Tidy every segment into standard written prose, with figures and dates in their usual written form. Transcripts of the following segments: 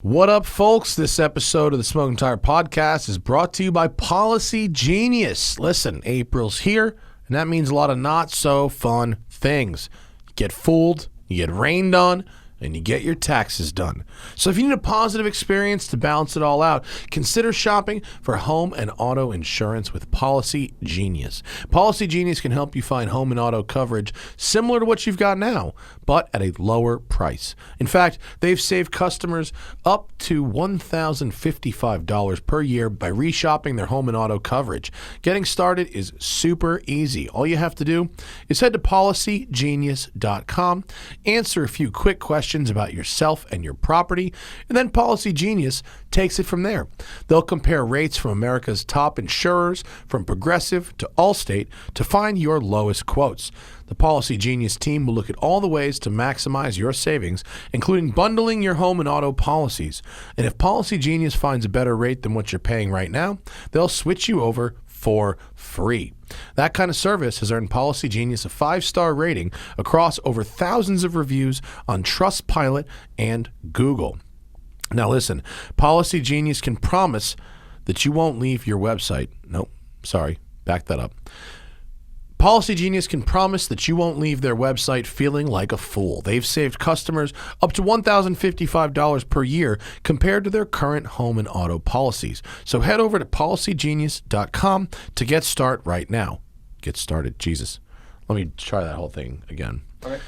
What up, folks? This episode of the Smoking Tire Podcast is brought to you by Policygenius. Listen, April's here, and that means a lot of not so fun things. You get fooled, you get rained on, and you get your taxes done. So if you need a positive experience to balance it all out, consider shopping for home and auto insurance with Policygenius. Policygenius can help you find home and auto coverage similar to what you've got now, but at a lower price. In fact, they've saved customers up to $1,055 per year by reshopping their home and auto coverage. Getting started is super easy. All you have to do is head to policygenius.com, answer a few quick questions about yourself and your property, and then Policygenius takes it from there. They'll compare rates from America's top insurers, from Progressive to Allstate, to find your lowest quotes. The Policygenius team will look at all the ways to maximize your savings, including bundling your home and auto policies. And if Policygenius finds a better rate than what you're paying right now, they'll switch you over for free. That kind of service has earned Policygenius a 5-star rating across over thousands of reviews on Trustpilot and Google. Now listen, Policygenius can promise that you won't leave your website. Nope, sorry, back that up. Policygenius can promise that you won't leave their website feeling like a fool. They've saved customers up to $1,055 per year compared to their current home and auto policies. So head over to policygenius.com to get started right now. Get started, Jesus. Let me try that whole thing again. Okay.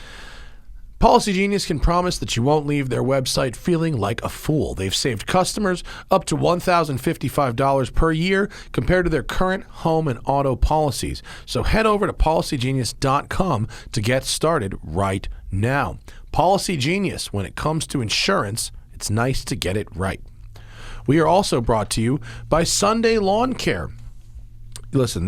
Policygenius can promise that you won't leave their website feeling like a fool. They've saved customers up to $1,055 per year compared to their current home and auto policies. So head over to policygenius.com to get started right now. Policygenius, when it comes to insurance, it's nice to get it right. We are also brought to you by Sunday Lawn Care. Listen,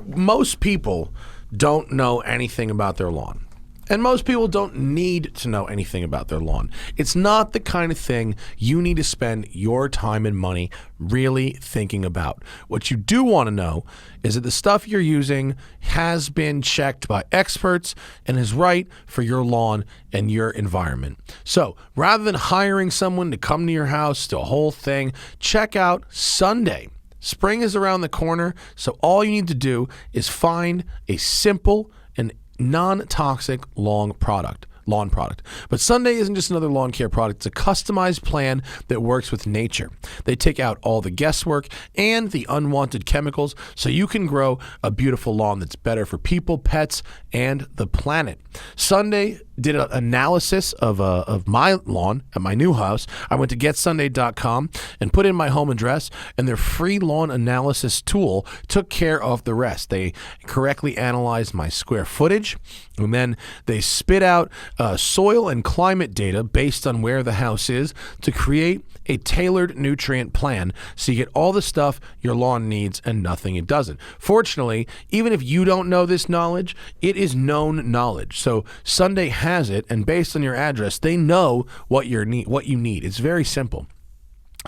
most people don't know anything about their lawn. And most people don't need to know anything about their lawn. It's not the kind of thing you need to spend your time and money really thinking about. What you do want to know is that the stuff you're using has been checked by experts and is right for your lawn and your environment. So rather than hiring someone to come to your house, do a whole thing, check out Sunday. Spring is around the corner, so all you need to do is find a simple and non-toxic lawn product. But Sunday isn't just another lawn care product. It's a customized plan that works with nature. They take out all the guesswork and the unwanted chemicals so you can grow a beautiful lawn that's better for people, pets, and the planet. Sunday did an analysis of my lawn at my new house. I went to getsunday.com and put in my home address, and their free lawn analysis tool took care of the rest. They correctly analyzed my square footage, and then they spit out soil and climate data based on where the house is to create a tailored nutrient plan so you get all the stuff your lawn needs and nothing it doesn't. Fortunately, even if you don't know this knowledge, it is known knowledge. So Sunday has it, and based on your address, they know what you need. It's very simple.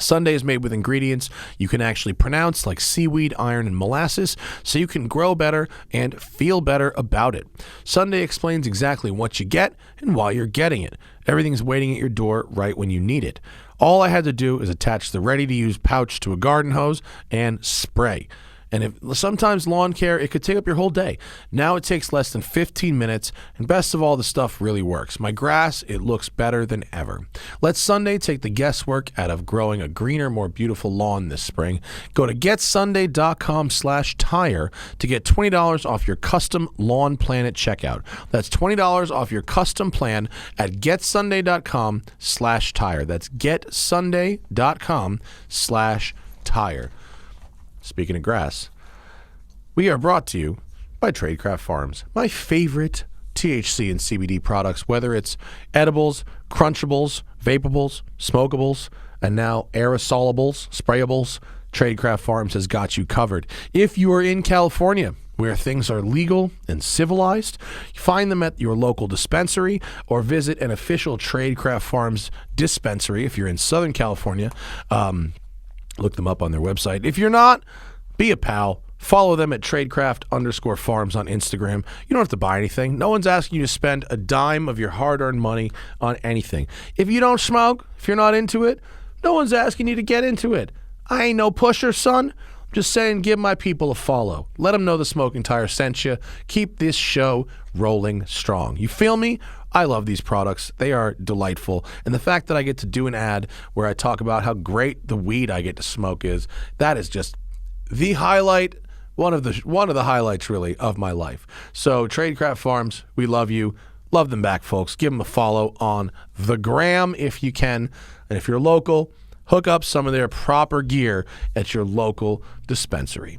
Sunday is made with ingredients you can actually pronounce, like seaweed, iron, and molasses, so you can grow better and feel better about it. Sunday explains exactly what you get and why you're getting it. Everything's waiting at your door right when you need it. All I had to do is attach the ready-to-use pouch to a garden hose and spray. And sometimes lawn care, it could take up your whole day. Now it takes less than 15 minutes, and best of all, the stuff really works. My grass, it looks better than ever. Let Sunday take the guesswork out of growing a greener, more beautiful lawn this spring. Go to getsunday.com/tire to get $20 off your custom lawn plan at checkout. That's $20 off your custom plan at getsunday.com/tire. That's getsunday.com/tire. Speaking of grass, we are brought to you by Tradecraft Farms, my favorite THC and CBD products, whether it's edibles, crunchables, vapables, smokables, and now aerosolables, sprayables. Tradecraft Farms has got you covered. If you are in California, where things are legal and civilized, find them at your local dispensary or visit an official Tradecraft Farms dispensary if you're in Southern California. Look them up on their website. If you're not, be a pal. Follow them at Tradecraft_Farms on Instagram. You don't have to buy anything. No one's asking you to spend a dime of your hard-earned money on anything. If you don't smoke, if you're not into it, no one's asking you to get into it. I ain't no pusher, son. I'm just saying give my people a follow. Let them know the Smoking Tire sent you. Keep this show rolling strong. You feel me? I love these products. They are delightful. And the fact that I get to do an ad where I talk about how great the weed I get to smoke is, that is just the highlight, one of the highlights really of my life. So Tradecraft Farms, we love you. Love them back, folks. Give them a follow on the gram if you can. And if you're local, hook up some of their proper gear at your local dispensary.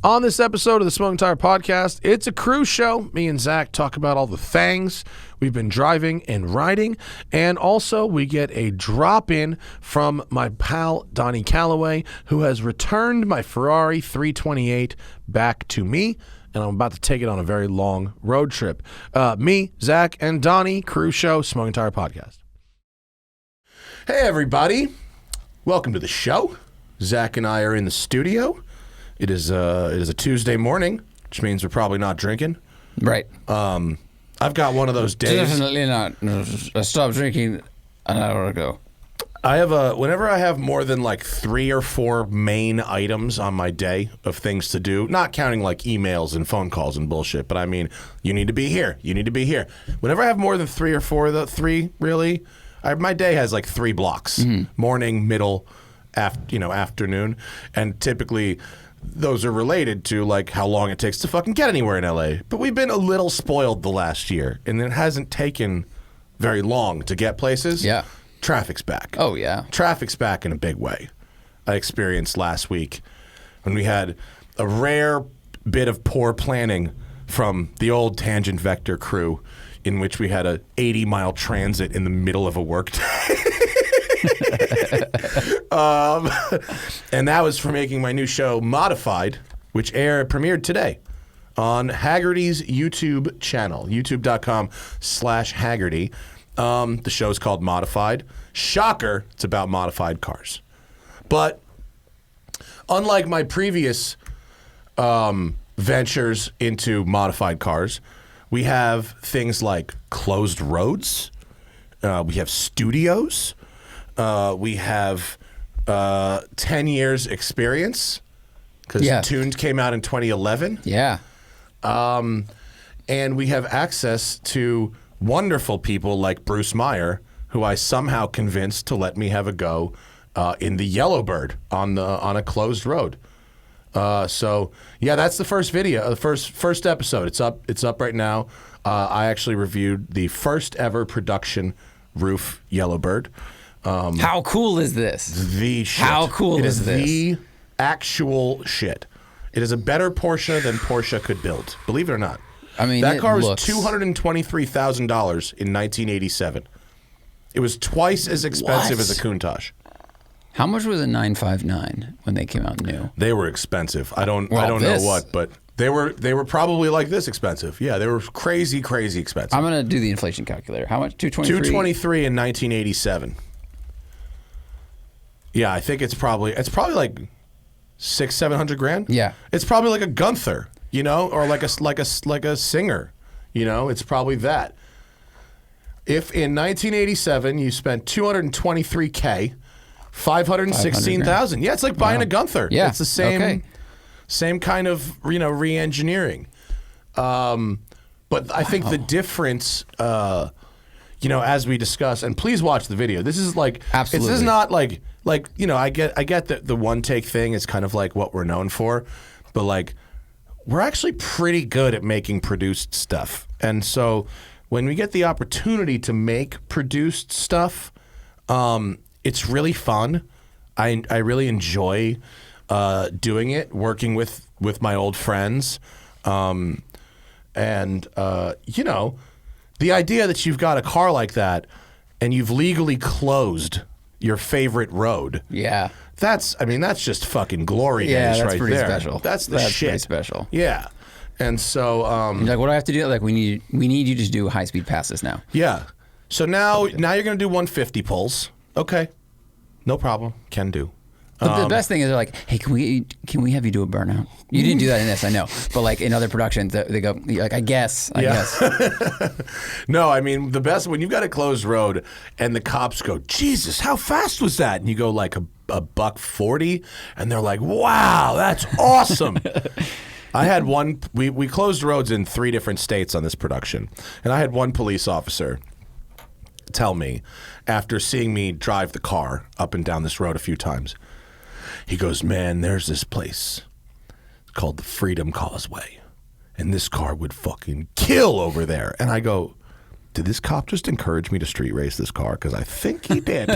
On this episode of the Smoking Tire Podcast, it's a cruise show. Me and Zach talk about all the things we've been driving and riding. And also, we get a drop-in from my pal, Donnie Callaway, who has returned my Ferrari 328 back to me. And I'm about to take it on a very long road trip. Me, Zach, and Donnie, cruise show, Smoking Tire Podcast. Hey, everybody. Welcome to the show. Zach and I are in the studio. It is a Tuesday morning, which means we're probably not drinking. Right. I've got one of those days. Definitely not. I stopped drinking an hour ago. Whenever I have more than like 3 or 4 main items on my day of things to do, not counting like emails and phone calls and bullshit, but I mean, you need to be here. You need to be here. Whenever I have more than 3 or 4 of the 3, really, my day has like 3 blocks: morning, middle, afternoon, and typically those are related to like how long it takes to fucking get anywhere in LA. But we've been a little spoiled the last year, and it hasn't taken very long to get places. Yeah. Traffic's back. Oh, yeah. Traffic's back in a big way. I experienced last week when we had a rare bit of poor planning from the old Tangent Vector crew, in which we had a 80-mile transit in the middle of a workday. And that was for making my new show Modified, which premiered today on Haggerty's YouTube channel, youtube.com/Haggerty. The show's called Modified. Shocker, it's about modified cars. But unlike my previous ventures into modified cars, we have things like closed roads. We have studios. We have 10 years experience because Tuned came out in 2011. Yeah. And we have access to wonderful people like Bruce Meyer, who I somehow convinced to let me have a go in the Yellowbird on a closed road. So yeah, that's the first video, the first episode. It's up right now. I actually reviewed the first ever production roof Yellowbird. How cool is this? The shit. How cool is this? It is the actual shit. It is a better Porsche than Porsche could build. Believe it or not. I mean, that car was $223,000 in 1987. It was twice as expensive as a Countach. How much was a 959 when they came out new? They were expensive. I don't know what, but they were probably like this expensive. Yeah, they were crazy expensive. I'm gonna do the inflation calculator. How much? 223. 223 in 1987. Yeah, I think it's probably like $600,000-$700,000. Yeah, it's probably like a Gunther, or like a Singer, It's probably that. If in 1987 you spent $223K, $516,000. Yeah, it's like buying a Gunther. Yeah, it's the same kind of re-engineering. But I think the difference, as we discuss, and please watch the video. This is like absolutely. This is not like I get that the one take thing is kind of like what we're known for, but like we're actually pretty good at making produced stuff, and so when we get the opportunity to make produced stuff, it's really fun. I really enjoy doing it, working with my old friends, and the idea that you've got a car like that and you've legally closed your favorite road. Yeah. That's just fucking glory days right there. Yeah, that's pretty special. That's shit. Pretty special. Yeah. And so you're like, what do I have to do? Like we need you to do high speed passes now. Yeah. So now you're going to do 150 pulls. Okay. No problem. Can do. But the best thing is they're like, hey, can we have you do a burnout? You didn't do that in this, I know. But like in other productions, they go, like, I guess. No, I mean, the best, when you've got a closed road and the cops go, Jesus, how fast was that? And you go like a buck 40, and they're like, wow, that's awesome. I had one, we closed roads in 3 different states on this production. And I had one police officer tell me, after seeing me drive the car up and down this road a few times, he goes, man, there's this place called the Freedom Causeway, and this car would fucking kill over there. And I go, did this cop just encourage me to street race this car? Because I think he did.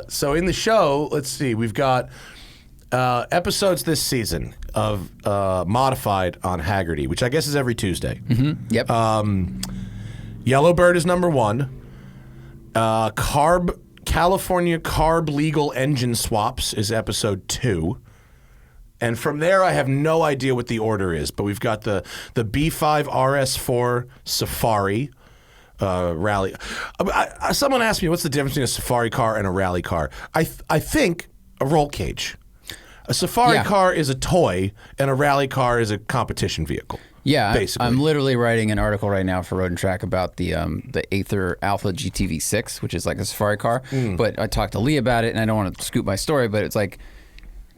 So in the show, let's see, we've got episodes this season of Modified on Haggerty, which I guess is every Tuesday. Mm-hmm. Yep. Yellowbird is number 1. California Carb Legal Engine Swaps is episode 2. And from there, I have no idea what the order is, but we've got the B5 RS4 Safari rally. Someone asked me, what's the difference between a safari car and a rally car? I think a roll cage. A safari car is a toy, and a rally car is a competition vehicle. Yeah, basically. I'm literally writing an article right now for Road and Track about the Aether Alpha GTV6, which is like a safari car. But I talked to Lee about it, and I don't want to scoop my story, but it's like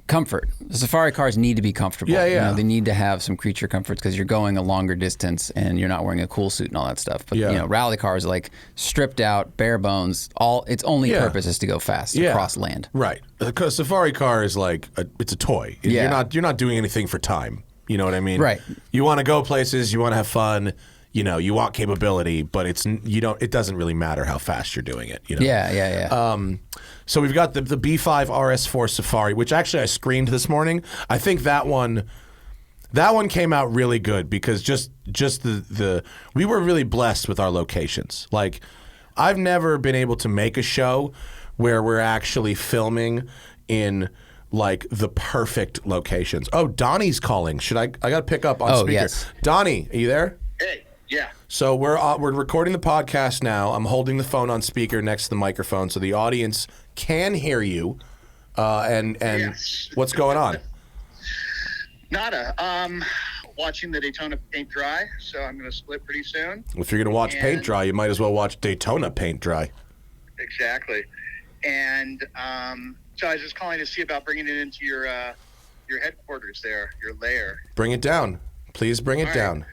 comfort. The safari cars need to be comfortable. Yeah. You know, they need to have some creature comforts because you're going a longer distance and you're not wearing a cool suit and all that stuff. But you know, rally cars are like stripped out, bare bones. Its only purpose is to go fast across land. Right. Because safari car is like it's a toy. You're not doing anything for time. You know what I mean? Right. You want to go places, you want to have fun, you know, you want capability, but it doesn't really matter how fast you're doing it, you know. Yeah. So we've got the B5 RS4 Safari, which actually I screened this morning. I think that one came out really good because just we were really blessed with our locations. Like, I've never been able to make a show where we're actually filming in like the perfect locations. Oh, Donnie's calling. I got to pick up on speaker. Yes. Donnie, are you there? Hey, yeah. So we're recording the podcast now. I'm holding the phone on speaker next to the microphone so the audience can hear you. And Yes. What's going on? Nada. Watching the Daytona paint dry, so I'm going to split pretty soon. If you're going to watch paint dry, you might as well watch Daytona paint dry. Exactly. And so I was just calling to see about bringing it into your headquarters there, your lair. Bring it down. Please bring it down.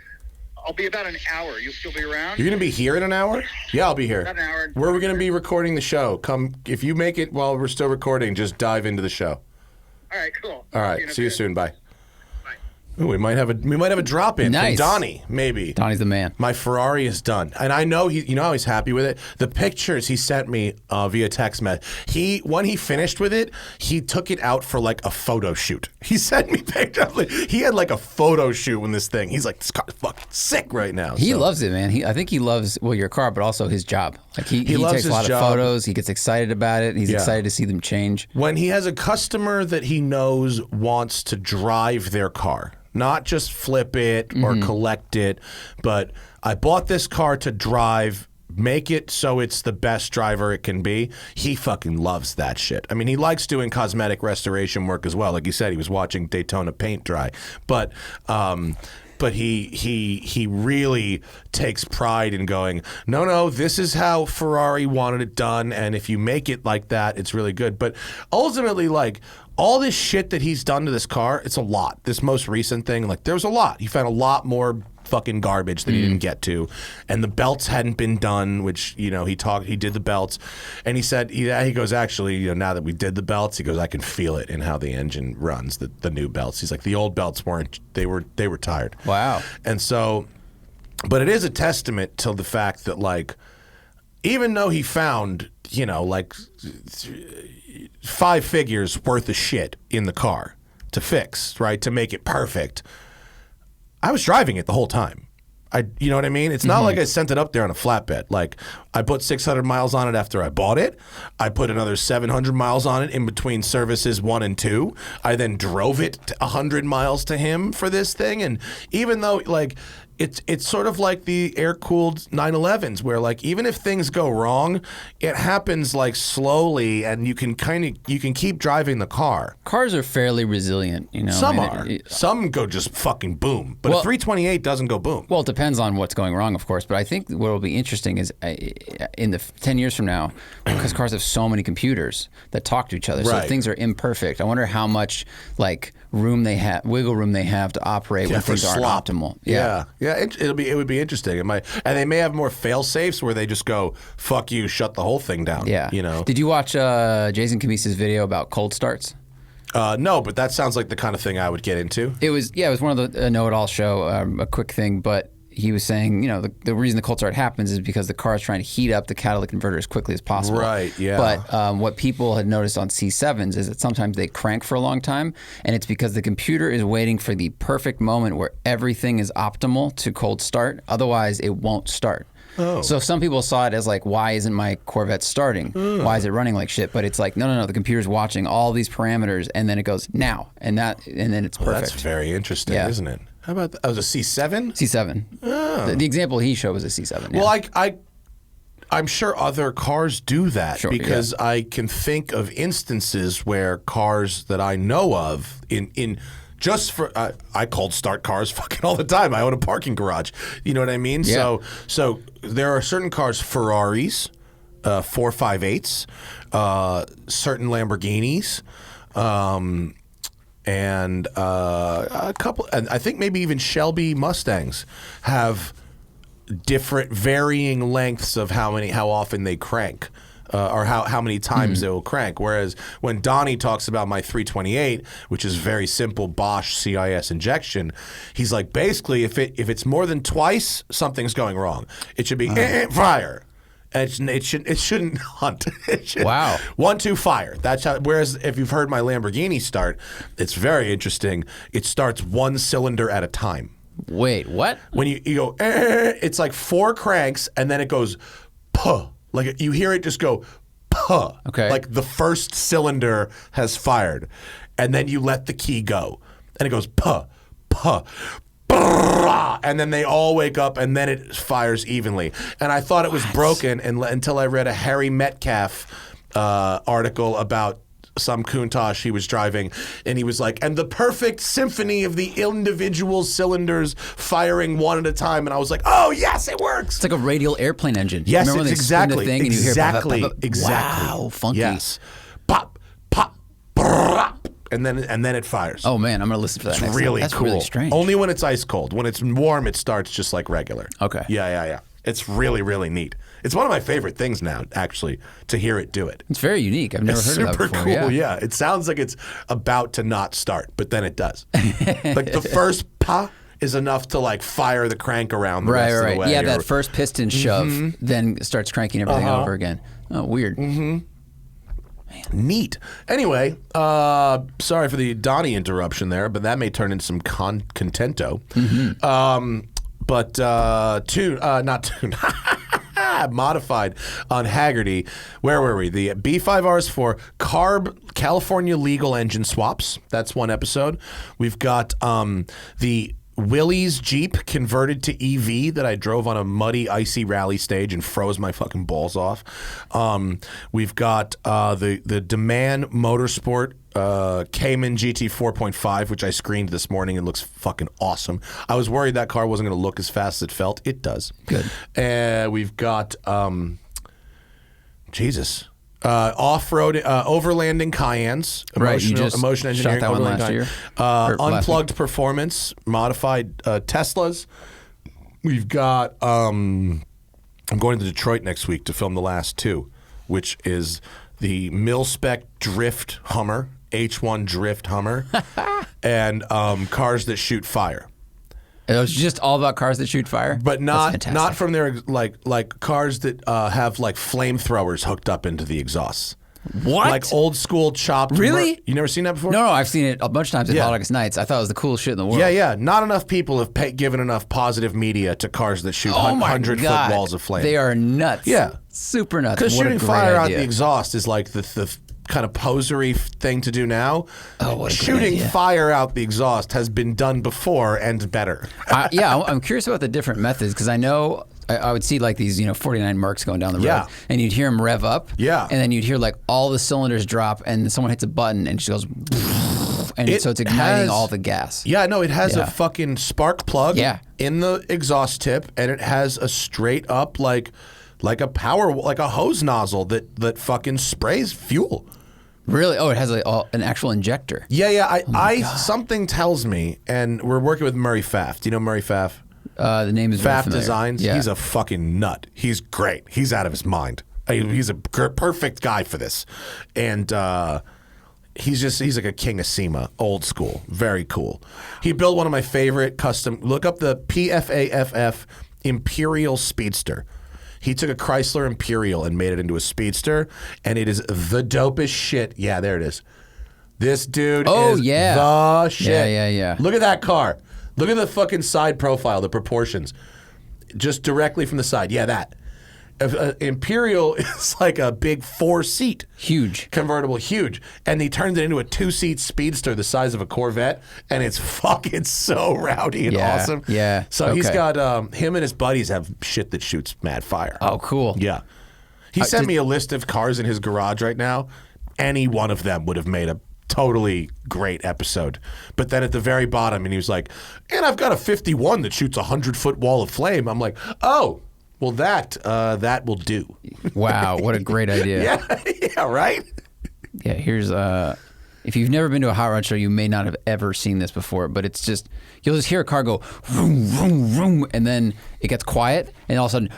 I'll be about an hour. You'll still be around? You're going to be here in an hour? Yeah, I'll be here. About an hour. Where are we going to be recording the show? Come, if you make it while we're still recording, just dive into the show. All right, cool. All right, see you soon. Bye. Bye. Ooh, we might have a drop in from Donnie, maybe. Donnie's the man. My Ferrari is done, and I know you know how he's happy with it. The pictures he sent me via text message. When he finished with it, he took it out for like a photo shoot. He sent me pictures. He had like a photo shoot in this thing. He's like, this car's fucking sick right now. He loves it, man. I think he loves your car, but also his job. Like he loves takes a his lot job. of photos. He gets excited about it. He's excited to see them change. When he has a customer that he knows wants to drive their car, not just flip it or collect it, but I bought this car to drive, make it so it's the best driver it can be. He fucking loves that shit. I mean, he likes doing cosmetic restoration work as well. Like you said, he was watching Daytona paint dry. But he really takes pride in going, no, this is how Ferrari wanted it done, and if you make it like that, it's really good. But ultimately, like, all this shit that he's done to this car, it's a lot. This most recent thing, like, there was a lot. He found a lot more fucking garbage that he didn't get to, and the belts hadn't been done, which, you know, he did the belts, and he said, he goes, actually, you know, now that we did the belts, he goes, I can feel it in how the engine runs, the new belts. He's like, the old belts weren't, they were tired. Wow. And so, but it is a testament to the fact that, like, even though he found, you know, like 5 figures worth of shit in the car to fix, right, to make it perfect, I was driving it the whole time. You know what I mean? It's not like I sent it up there on a flatbed. Like, I put 600 miles on it after I bought it. I put another 700 miles on it in between services 1 and 2. I then drove it 100 miles to him for this thing. And even though, like, it's sort of like the air-cooled 911s where like even if things go wrong, it happens like slowly and you can keep driving the car. Cars are fairly resilient, you know. Some are. Some go just fucking boom. But a 328 doesn't go boom. Well, it depends on what's going wrong, of course. But I think what will be interesting is in the 10 years from now, because cars have so many computers that talk to each other, so if things are imperfect, I wonder how much like wiggle room they have to operate when things aren't optimal. Yeah. It would be interesting. And they may have more fail safes where they just go, fuck you, shut the whole thing down. Yeah. You know. Did you watch Jason Camisa's video about cold starts? No, but that sounds like the kind of thing I would get into. It was one of the Know-It-All show, a quick thing, but he was saying, you know, the reason the cold start happens is because the car is trying to heat up the catalytic converter as quickly as possible. Right, yeah. But what people had noticed on C7s is that sometimes they crank for a long time, and it's because the computer is waiting for the perfect moment where everything is optimal to cold start. Otherwise, it won't start. Oh. So some people saw it as like, why isn't my Corvette starting? Why is it running like shit? But it's like, no. The computer's watching all these parameters, and then it goes now, and then it's perfect. Well, that's very interesting, isn't it? How about that? Oh, it was a C7? C7. Oh. The example he showed was a C7. Yeah. Well, I'm sure other cars do that because I can think of instances where cars that I know of just for I cold start cars fucking all the time. I own a parking garage. You know what I mean? Yeah. So there are certain cars, Ferraris, 458s, certain Lamborghinis, and a couple, and I think maybe even Shelby Mustangs have different varying lengths of how often they crank. Or how many times they will crank. Whereas when Donnie talks about my 328, which is very simple Bosch CIS injection, he's like, basically, if it's more than twice, something's going wrong. It should be fire. And it shouldn't hunt. Wow. 1, 2, fire. That's how. Whereas if you've heard my Lamborghini start, it's very interesting. It starts one cylinder at a time. Wait, what? When you go, it's like 4 cranks, and then it goes, puh. Like you hear it just go, puh. Okay. Like the first cylinder has fired, and then you let the key go, and it goes puh, puh, brrrah, and then they all wake up, and then it fires evenly. And I thought it was broken until I read a Harry Metcalf article about some Countach he was driving, and he was like, and the perfect symphony of the individual cylinders firing one at a time, and I was like, oh yes, it works. It's like a radial airplane engine. Yes, remember when it's they spin exactly, the thing and you hear exactly, pop, pop, pop, pop? exactly. Wow, funky. Yes, pop, pop, brrrr, and then it fires. Oh man, I'm gonna listen to that. It's really That's cool. really strange. Only when it's ice cold. When it's warm, it starts just like regular. Okay. Yeah. It's really, really neat. It's one of my favorite things now, actually, to hear it do it. It's very unique. I've never heard of that before. Super cool, yeah. It sounds like it's about to not start, but then it does. Like the first pa is enough to like fire the crank around the rest of the way. Yeah, that first piston shove then starts cranking everything over again. Oh, weird. Neat. Anyway, sorry for the Donnie interruption there, but that may turn into some contento. But modified on Haggerty. Where were we? The B5Rs for CARB California legal engine swaps. That's one episode. We've got the Willys Jeep converted to EV that I drove on a muddy, icy rally stage and froze my fucking balls off. We've got the Demand Motorsport Cayman GT 4.5, which I screened this morning and looks fucking awesome. I was worried that car wasn't going to look as fast as it felt. It does. Good. We've got off-road overlanding Cayennes, emotion engineering, shot that one last year. Unplugged performance, modified Teslas. We've got I'm going to Detroit next week to film the last 2, which is the mil-spec Drift Hummer, H1 Drift Hummer, and cars that shoot fire. It was just all about cars that shoot fire, but not from their like cars that have like flamethrowers hooked up into the exhausts. What? Like old school chopped. Really? You never seen that before? No, I've seen it a bunch of times at Hot August Nights. I thought it was the coolest shit in the world. Yeah. Not enough people have given enough positive media to cars that shoot 100-foot walls of flame. They are nuts. Yeah. Super nuts. Because What a shooting great fire out idea. the exhaust is like the kind of posery thing to do now. Oh, what a great shooting idea. fire out the exhaust has been done before and better. I'm curious about the different methods because I know I would see like these 49 Mercs going down the road, Yeah. and you'd hear them rev up, Yeah. and then you'd hear like all the cylinders drop, and someone hits a button and it just goes, and so it's igniting all the gas. Yeah, no, it has a fucking spark plug in the exhaust tip, and it has a straight up like a hose nozzle that fucking sprays fuel. Really? Oh, it has an actual injector. Yeah. Something tells me, and we're working with Murray Pfaff. Do you know Murray Pfaff? The name is very Pfaff familiar. Designs. Yeah. He's a fucking nut. He's great. He's out of his mind. He's a perfect guy for this, and he's like a king of SEMA, old school, very cool. He built one of my favorite custom. Look up the PFAFF Imperial Speedster. He took a Chrysler Imperial and made it into a Speedster, and it is the dopest shit. Yeah, there it is. This dude is the shit. Yeah. Look at that car. Look at the fucking side profile, the proportions. Just directly from the side. Yeah, that. Imperial is like a big 4-seat. Huge. Convertible, huge. And he turned it into a 2-seat Speedster the size of a Corvette, and it's fucking so rowdy and awesome. Yeah. So he's got, him and his buddies have shit that shoots mad fire. Oh, cool. Yeah. He sent me a list of cars in his garage right now. Any one of them would have made a totally great episode. But then at the very bottom, and he was like, and I've got a 51 that shoots a 100-foot wall of flame. I'm like, oh, well, that will do. Wow, what a great idea. Yeah, right? Yeah, here's if you've never been to a hot rod show, you may not have ever seen this before, but it's just, you'll just hear a car go vroom, vroom, vroom, and then it gets quiet, and all of a sudden,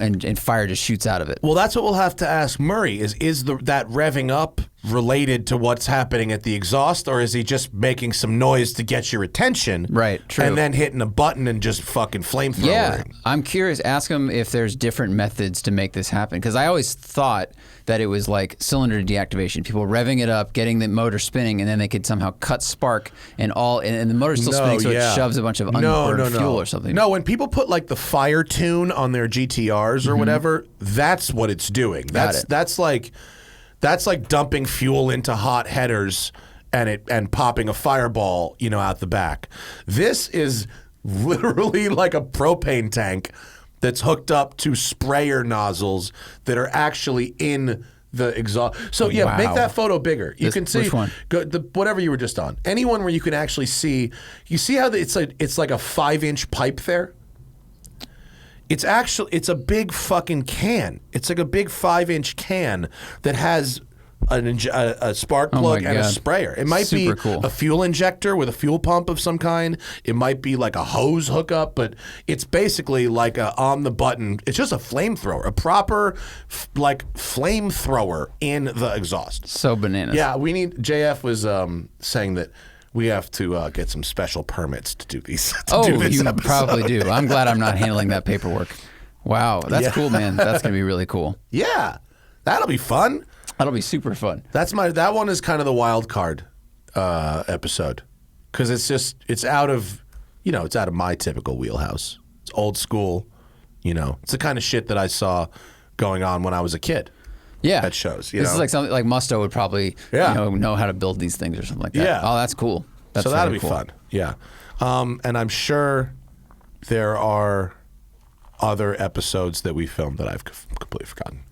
and fire just shoots out of it. Well, that's what we'll have to ask Murray, is that revving up related to what's happening at the exhaust, or is he just making some noise to get your attention? Right, true. And then hitting a button and just fucking flamethrowing? Yeah, I'm curious. Ask him if there's different methods to make this happen, because I always thought that it was like cylinder deactivation. People revving it up, getting the motor spinning, and then they could somehow cut spark and the motor's still spinning, so it shoves a bunch of unburned fuel or something. No, when people put like the fire tune on their GTRs or whatever, that's what it's doing. That's like dumping fuel into hot headers and popping a fireball, out the back. This is literally like a propane tank that's hooked up to sprayer nozzles that are actually in the exhaust. So Wow. make that photo bigger. You can see which one? Whatever you were just on. Anyone where you can actually see. You see how it's like a 5-inch pipe there. It's a big fucking can. It's like a big 5-inch can that has a spark plug and a God. sprayer. It might Super be cool. a fuel injector with a fuel pump of some kind. It might be like a hose hookup, but it's basically like a on the button. It's just a flamethrower, a proper flamethrower in the exhaust. So bananas. Yeah, JF was saying that we have to get some special permits to do these. You probably do. I'm glad I'm not handling that paperwork. Wow, that's cool, man. That's gonna be really cool. Yeah, that'll be fun. That'll be super fun. That one is kind of the wild card episode, because it's out of my typical wheelhouse. It's old school, It's the kind of shit that I saw going on when I was a kid. Yeah, at shows. This is like something like Musto would probably know how to build these things or something like that. Yeah. Oh, that's cool. So that'll really be cool. fun. Yeah, and I'm sure there are other episodes that we filmed that I've completely forgotten.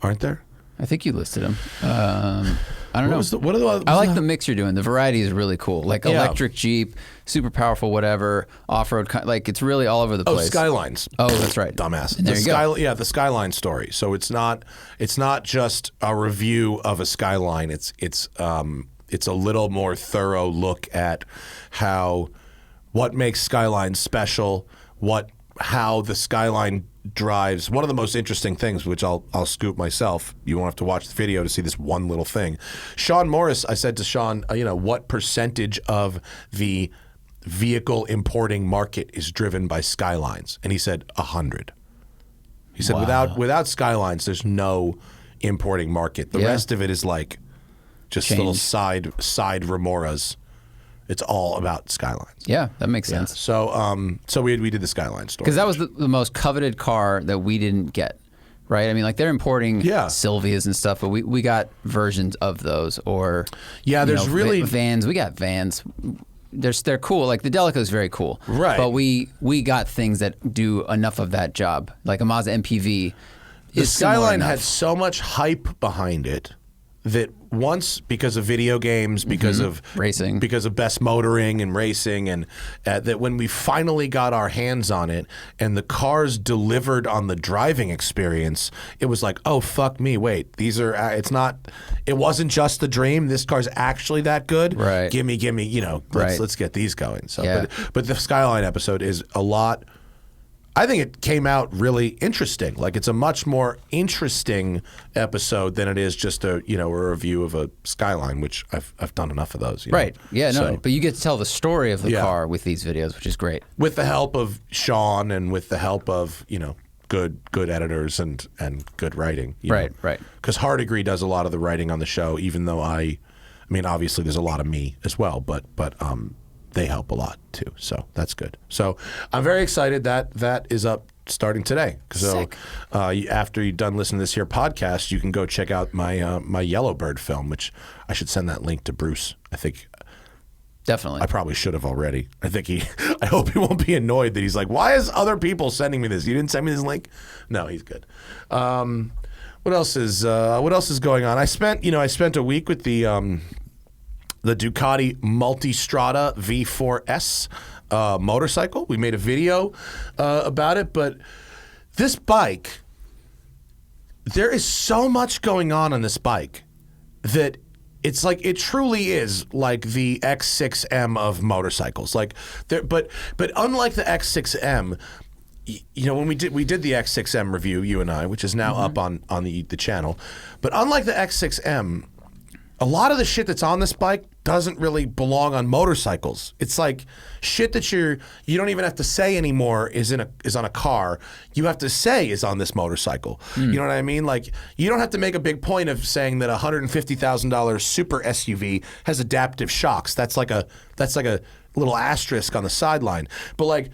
Aren't there? I think you listed them. I don't know. I like the mix you're doing. The variety is really cool. Like electric Jeep, super powerful, whatever, off-road. Like it's really all over the place. Skylines. Oh, that's right. Dumbass. And there you go. Yeah, the Skyline story. So it's not just a review of a Skyline. It's a little more thorough look at what makes Skyline special, how the Skyline drives. One of the most interesting things, which I'll scoop myself, you won't have to watch the video to see this one little thing. Sean Morris, I said to Sean, what percentage of the vehicle importing market is driven by Skylines? And he said 100. He said without Skylines, there's no importing market. The rest of it is like just little side remoras. It's all about Skylines. Yeah, that makes sense. So we did the Skyline story. Because that was the most coveted car that we didn't get right? I mean, like they're importing Yeah. Silvias and stuff, but we got versions of those, or Yeah, you there's know, really vans. We got vans. They're cool. Like the Delica is very cool, Right. But we got things that do enough of that job. Like a Mazda MPV. the is similar Skyline enough. had so much hype behind it that once, because of video games, because of Racing. because of best motoring and racing, and that when we finally got our hands on it and the cars delivered on the driving experience, it was like, oh fuck me, wait, these are it wasn't just the dream. This car's actually that good. Right. Gimme, you know, Right. let's get these going. So, Yeah. but the Skyline episode is a lot. I think it came out really interesting. Like it's a much more interesting episode than it is just a review of a Skyline, which I've done enough of those. You know? Right. Yeah, no. So, But you get to tell the story of the Yeah. car with these videos, which is great. with the help of Sean and with the help of good editors and good writing. Right. Because Hardigree does a lot of the writing on the show, even though I mean, obviously there's a lot of me as well, but they help a lot too, so that's good. So I'm very excited that is up starting today. So Sick. After you're done listening to this here podcast, you can go check out my my Yellowbird film, which I should send that link to Bruce. I think Definitely. I probably should have already. I hope he won't be annoyed that he's like, why is other people sending me this? You didn't send me this link? No, he's good. What else is going on? I spent a week with the Ducati Multistrada V4s motorcycle. We made a video about it, but this bike, there is so much going on this bike that it's like it truly is like the X6M of motorcycles. Like but unlike the X6M, when we did the X6M review, you and I, which is now up on the channel, but unlike the X6M, a lot of the shit that's on this bike doesn't really belong on motorcycles. It's like shit that you don't even have to say anymore is on a car. You have to say is on this motorcycle. You know what I mean? Like you don't have to make a big point of saying that a $150,000 super SUV has adaptive shocks. That's like a little asterisk on the sideline. But like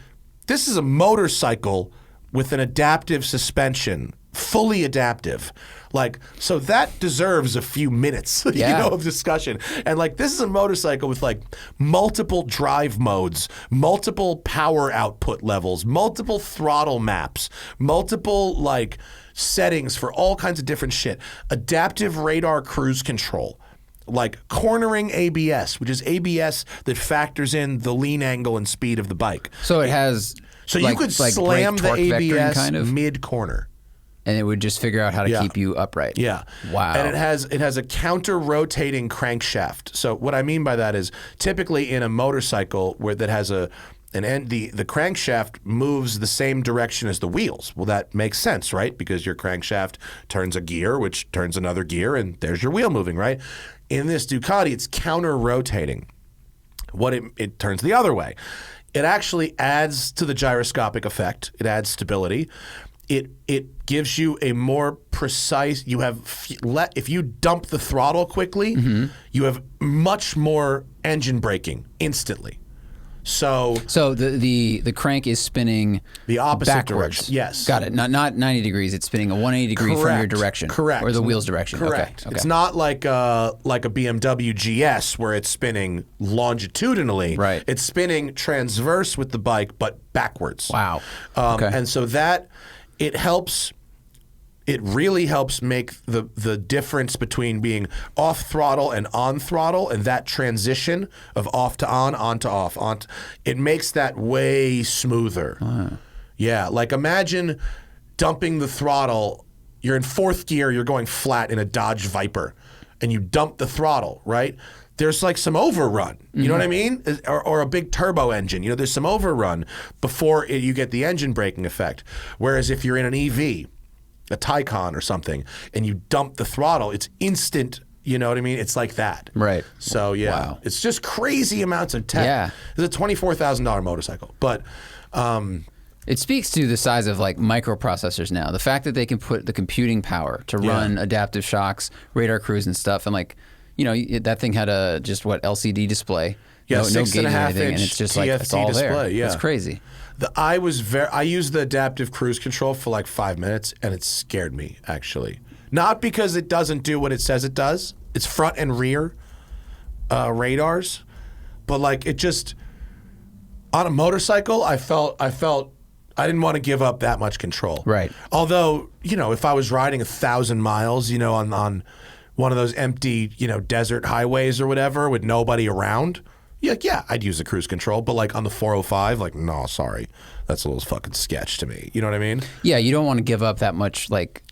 this is a motorcycle with an adaptive suspension, fully adaptive. Like, so that deserves a few minutes, of discussion. And like, this is a motorcycle with like multiple drive modes, multiple power output levels, multiple throttle maps, multiple like settings for all kinds of different shit. Adaptive radar cruise control. Like cornering ABS, which is ABS that factors in the lean angle and speed of the bike. So it has. So like, you could like slam brake the torque vectoring ABS kind of, mid-corner. and it would just figure out how to keep you upright. Yeah. Wow. And it has a counter-rotating crankshaft. So what I mean by that is typically in a motorcycle that has the crankshaft moves the same direction as the wheels. Well, that makes sense, right? Because your crankshaft turns a gear, which turns another gear, and there's your wheel moving, right? In this Ducati, it's counter-rotating. It turns the other way. It actually adds to the gyroscopic effect. It adds stability. It gives you a more precise. If you dump the throttle quickly, you have much more engine braking instantly. So the crank is spinning the opposite backwards. direction. Yes. Got it. Not 90 degrees. It's spinning a 180 degree from your direction. Correct. Or the wheel's direction. Correct. Okay. It's not like a BMW GS where it's spinning longitudinally. Right. It's spinning transverse with the bike, but backwards. Wow. Okay. And so that it really helps make the difference between being off throttle and on throttle, and that transition of off to on to off, it makes that way smoother. Yeah, like imagine dumping the throttle. You're in fourth gear, you're going flat in a Dodge Viper, and you dump the throttle, right? There's like some overrun, you know what I mean? Or a big turbo engine, there's some overrun before you get the engine braking effect. Whereas if you're in an EV, a Taycan or something, and you dump the throttle, it's instant. You know what I mean? It's like that. Right. So yeah, Wow. It's just crazy amounts of tech. Yeah. It's a $24,000 motorcycle, but It speaks to the size of like microprocessors now. The fact that they can put the computing power to run adaptive shocks, radar cruise and stuff, and like, that thing had a LCD display. Yeah, no 6.5 gating or anything, inch and it's just TFT like it's all display, there. yeah. It's crazy. I used the adaptive cruise control for like 5 minutes, and it scared me, actually. Not because it doesn't do what it says it does. It's front and rear radars. But like it just, on a motorcycle, I felt I didn't want to give up that much control. Right. Although, if I was riding 1,000 miles, on one of those empty, desert highways or whatever with nobody around, yeah, I'd use the cruise control. But like on the 405, like, no, sorry. That's a little fucking sketch to me. You know what I mean? Yeah, you don't want to give up that much like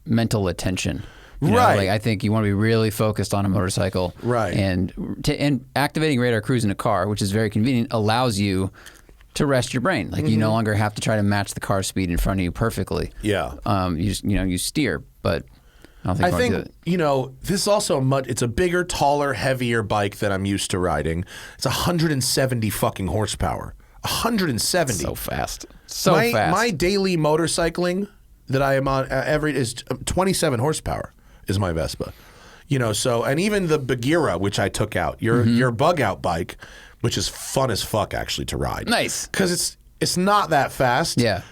mental attention. Right. Like I think you want to be really focused on a motorcycle. Right. And activating radar cruise in a car, which is very convenient, allows you to rest your brain. Like you no longer have to try to match the car speed in front of you perfectly. Yeah. You steer, but I don't think I think, this is also it's a bigger, taller, heavier bike than I'm used to riding. It's 170 fucking horsepower. 170. So fast. So fast. My daily motorcycling that I am on is 27 horsepower is my Vespa. And even the Bagheera, which I took out, your bug out bike, which is fun as fuck actually to ride. Nice. Because it's not that fast. Yeah.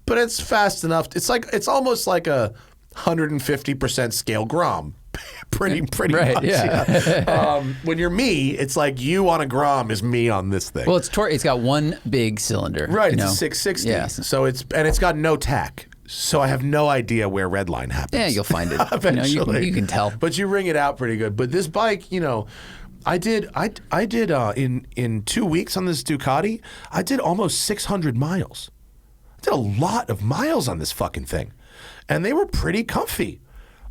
But it's fast enough. It's almost like a 150% scale Grom. pretty right, much. Yeah. When you're me, it's like you on a Grom is me on this thing. Well, it's got one big cylinder. Right, it's a 660. Yes. So it's got no tack. So I have no idea where redline happens. Yeah, you'll find it. Eventually. You can tell. But you ring it out pretty good. But this bike, I did in 2 weeks on this Ducati, I did almost 600 miles. I did a lot of miles on this fucking thing. And they were pretty comfy.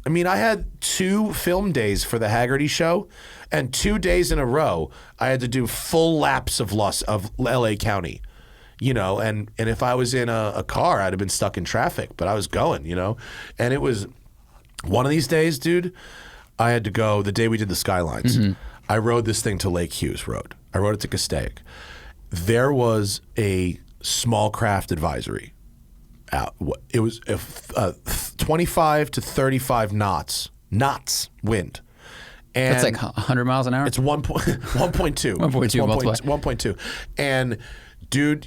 I mean, I had 2 film days for the Haggerty show, and 2 days in a row, I had to do full laps of LA County. And if I was in a car, I'd have been stuck in traffic, but I was going, And it was one of these days, dude, I had to go the day we did the Skylines. I rode this thing to Lake Hughes Road. I rode it to Castaic. There was a small craft advisory out. It was 25 to 35 knots wind. And that's like 100 miles an hour? It's 1.2. 1.2. And dude,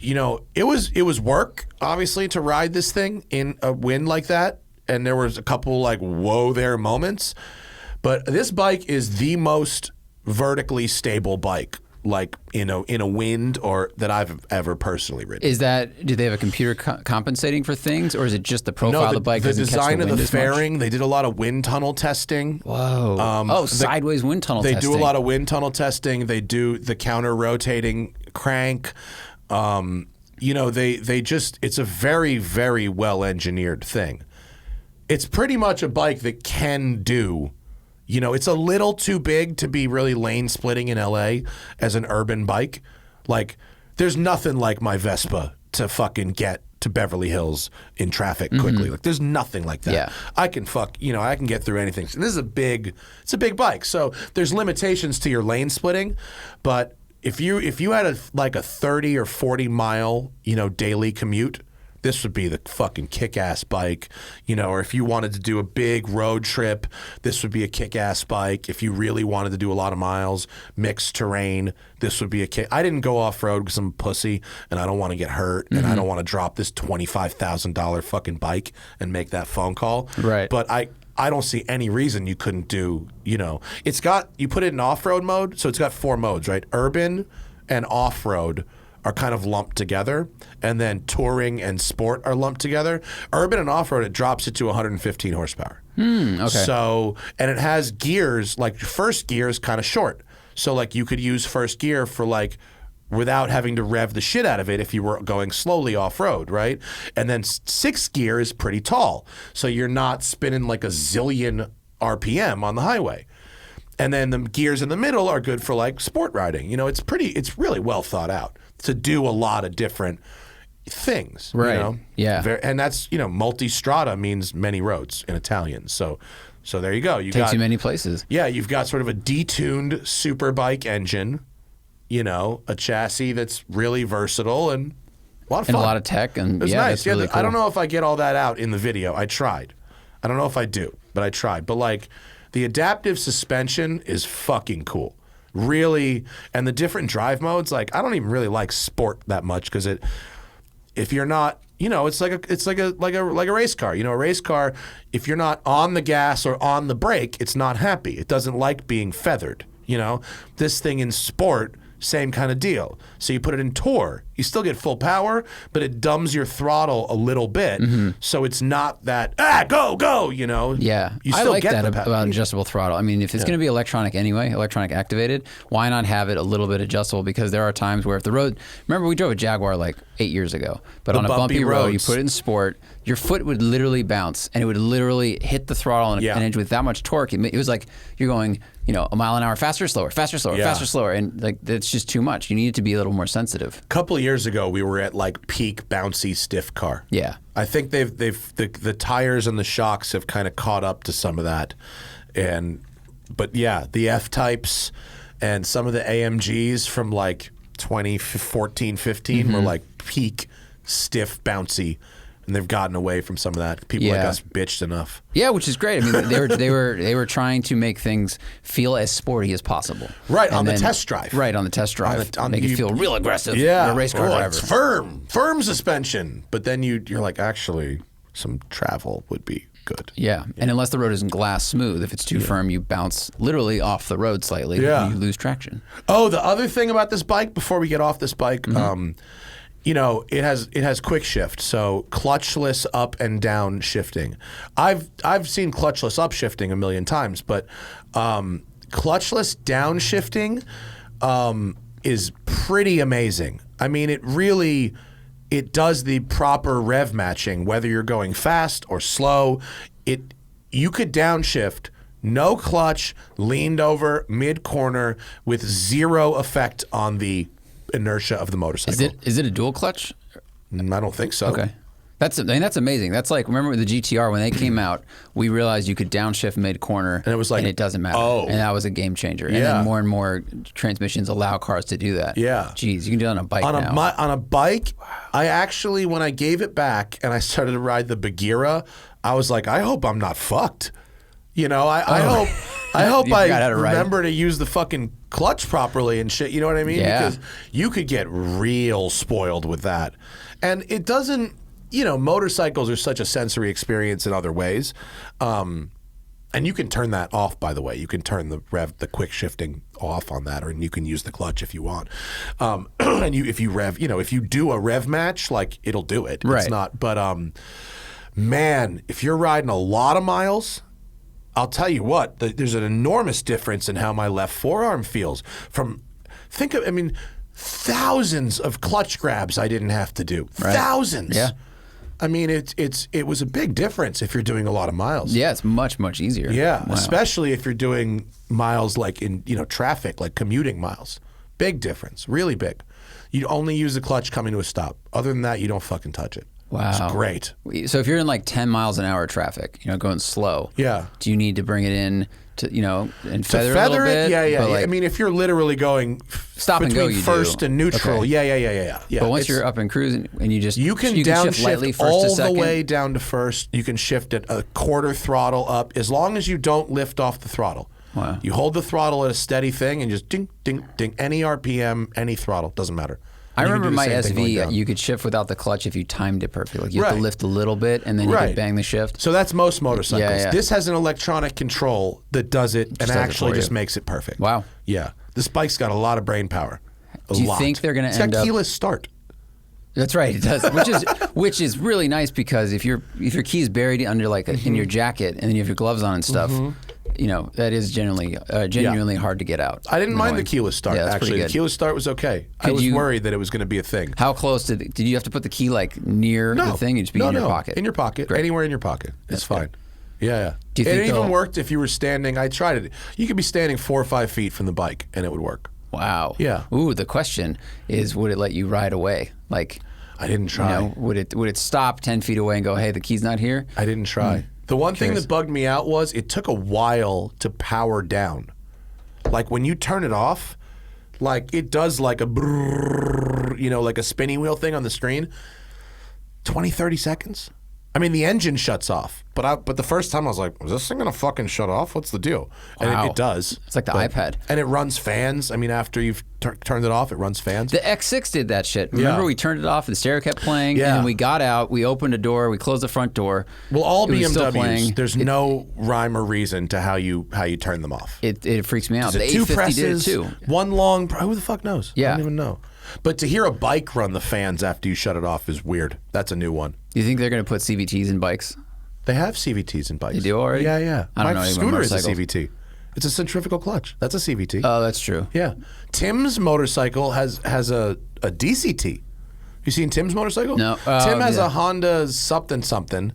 it was work, obviously, to ride this thing in a wind like that. And there was a couple like whoa there moments. But this bike is the most vertically stable bike, like in a wind or that I've ever personally ridden. Do they have a computer compensating for things, or is it just the profile of the bike? The doesn't design catch the of the wind fairing. They did a lot of wind tunnel testing. Whoa! Sideways wind tunnel testing. They do a lot of wind tunnel testing. They do the counter rotating crank. It's a very, very well engineered thing. It's pretty much a bike that can do. It's a little too big to be really lane splitting in LA as an urban bike. Like, there's nothing like my Vespa to fucking get to Beverly Hills in traffic quickly. Like, there's nothing like that. Yeah. I can I can get through anything. And this is it's a big bike. So there's limitations to your lane splitting, but if you had a 30 or 40 mile, daily commute, this would be the fucking kick-ass bike, or if you wanted to do a big road trip, this would be a kick-ass bike. If you really wanted to do a lot of miles, mixed terrain, this would be a kick. I didn't go off-road because I'm a pussy and I don't want to get hurt and I don't want to drop this $25,000 fucking bike and make that phone call. Right. But I don't see any reason you couldn't do, you put it in off-road mode, so it's got 4 modes, right? Urban and off-road are kind of lumped together, and then touring and sport are lumped together. Urban and off-road, it drops it to 115 horsepower. Okay. So, and it has gears, like first gear is kind of short. So like you could use first gear for like, without having to rev the shit out of it if you were going slowly off-road, right? And then 6th gear is pretty tall. So you're not spinning like a zillion RPM on the highway. And then the gears in the middle are good for like sport riding. It's really well thought out to do a lot of different things. Right. Yeah. And that's, Multistrada means many roads in Italian. So there you go. Takes you many places. Yeah, you've got sort of a detuned super bike engine, a chassis that's really versatile and a lot of fun. And a lot of tech. And it's nice. That's really cool. I don't know if I get all that out in the video. I tried. I don't know if I do, but I tried. But like the adaptive suspension is fucking cool. really, and the different drive modes. Like I don't even really like sport that much because if you're not, it's like a race car. A race car, if you're not on the gas or on the brake, it's not happy. It doesn't like being feathered. This thing in sport, same kind of deal. So you put it in tour, you still get full power, but it dumbs your throttle a little bit. So it's not that go. Yeah, You I still like get that the about adjustable throttle. I mean, if it's going to be electronic anyway, electronic activated, why not have it a little bit adjustable? Because there are times where if the road, remember we drove a Jaguar like 8 years ago, but on a bumpy road, you put it in sport, your foot would literally bounce and it would literally hit the throttle an inch with that much torque. It was like you're going, a mile an hour faster, slower, faster, slower, faster, slower, and like that's just too much. You need it to be a little more sensitive. A couple of years ago, we were at like peak bouncy stiff car. Yeah. I think the tires and the shocks have kind of caught up to some of that, but the F types and some of the AMGs from like 2014, 15 were like peak stiff bouncy, and they've gotten away from some of that. People like us bitched enough. Yeah, which is great. I mean, they were trying to make things feel as sporty as possible. Right, on the test drive. Right, on the test drive. Make it feel real aggressive. Yeah, a race car driver. It's firm suspension. But then you're like, actually, some travel would be good. Yeah, and unless the road isn't glass smooth, if it's too firm, you bounce literally off the road slightly. Yeah. And you lose traction. Oh, the other thing about this bike, before we get off this bike, it has quick shift, so clutchless up and down shifting. I've seen clutchless up shifting a million times, but clutchless down shifting is pretty amazing. I mean, it does the proper rev matching, whether you're going fast or slow. You could downshift, no clutch, leaned over, mid-corner, with zero effect on the inertia of the motorcycle. Is it a dual clutch? I don't think so. Okay. That's amazing. That's like, remember with the GTR, when they came out, we realized you could downshift mid-corner, and it was like, and it doesn't matter. Oh. And that was a game changer. And Yeah. then more and more transmissions allow cars to do that. Yeah. Jeez, you can do it on a bike now. On a bike, I actually, when I gave it back and I started to ride the Bagheera, I was like, I hope I'm not fucked. I hope I remember to use the fucking clutch properly and shit. You know what I mean? Yeah. Because you could get real spoiled with that. And it doesn't, motorcycles are such a sensory experience in other ways. And you can turn that off, by the way. You can turn the quick shifting off on that, or you can use the clutch if you want. And if you do a rev match, like it'll do it. Right. It's not, but man, if you're riding a lot of miles, I'll tell you what, there's an enormous difference in how my left forearm feels. Thousands of clutch grabs I didn't have to do. Right. Thousands. Yeah. I mean, it was a big difference if you're doing a lot of miles. Yeah, it's much, much easier. Yeah, Wow. especially if you're doing miles like in traffic, like commuting miles. Big difference, really big. You only use the clutch coming to a stop. Other than that, you don't fucking touch it. Wow. It's great. So if you're in like 10 miles an hour traffic, going slow. Yeah. Do you need to bring it in to, and feather it a little bit? Yeah. Like, I mean, if you're literally going stop and go, between first and neutral, okay. Yeah. But once you're up and cruising and you can shift downshift lightly first all to second. the way down to first. You can shift it a quarter throttle up as long as you don't lift off the throttle. Wow. You hold the throttle at a steady thing and just ding, ding, ding. Any RPM, any throttle, doesn't matter. I remember my SV, you could shift without the clutch if you timed it perfectly. Like you have to lift a little bit and then you could bang the shift. So that's most motorcycles. Yeah. This has an electronic control that does it and actually just makes it perfect. Wow. Yeah. This bike's got a lot of brain power. Do you think they're going to end up... It's got keyless start. That's right, it does. Which is really nice because if your key's buried under like in your jacket and then you have your gloves on and stuff, that is genuinely hard to get out. I didn't mind the keyless start. Yeah, actually, the keyless start was okay. I was worried that it was going to be a thing. How close did you have to put the key like near the thing? You'd just be in your pocket. In your pocket, Great. Anywhere in your pocket. It's fine. Good. Yeah. Do you think it even worked if you were standing. I tried it. You could be standing 4 or 5 feet from the bike, and it would work. Wow. Yeah. Ooh, the question is, would it let you ride away? Like, I didn't try. Would it stop 10 feet away and go, hey, the key's not here? I didn't try. The one thing that bugged me out was it took a while to power down. Like when you turn it off, like it does like a brrrr, like a spinning wheel thing on the screen. 20, 30 seconds. I mean, the engine shuts off. But the first time I was like, is this thing gonna fucking shut off? What's the deal? And Wow. it does. It's like the iPad. And it runs fans. I mean, after you've turned it off, it runs fans. The X6 did that shit. Remember, we turned it off, and the stereo kept playing, and then we got out, we opened a door, we closed the front door. Well, all It was still playing. BMWs, there's no rhyme or reason to how you turn them off. It freaks me out. Is The it two 850 presses, did it too. one long? Who the fuck knows? Yeah. I don't even know. But to hear a bike run the fans after you shut it off is weird. That's a new one. Do you think they're going to put CVTs in bikes? They have CVTs in bikes. They do already? Yeah. I don't know My anyone scooter is a motorcycles. CVT. It's a centrifugal clutch. That's a CVT. Oh, that's true. Yeah. Tim's motorcycle has a DCT. You seen Tim's motorcycle? No. Tim has yeah. a Honda something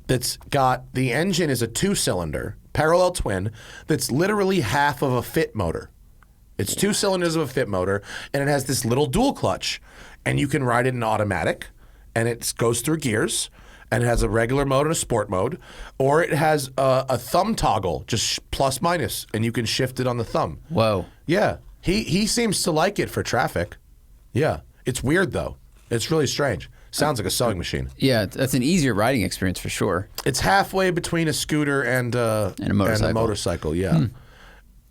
that's got, the engine is a 2-cylinder, parallel twin, that's literally half of a fit motor. It's 2 cylinders of a fit motor, and it has this little dual clutch, and you can ride it in automatic, and it goes through gears, and it has a regular mode and a sport mode, or it has a thumb toggle, just plus minus, and you can shift it on the thumb. Whoa. Yeah, he seems to like it for traffic. Yeah, it's weird though. It's really strange. Sounds like a sewing machine. Yeah, that's an easier riding experience for sure. It's halfway between a scooter and a motorcycle. Yeah.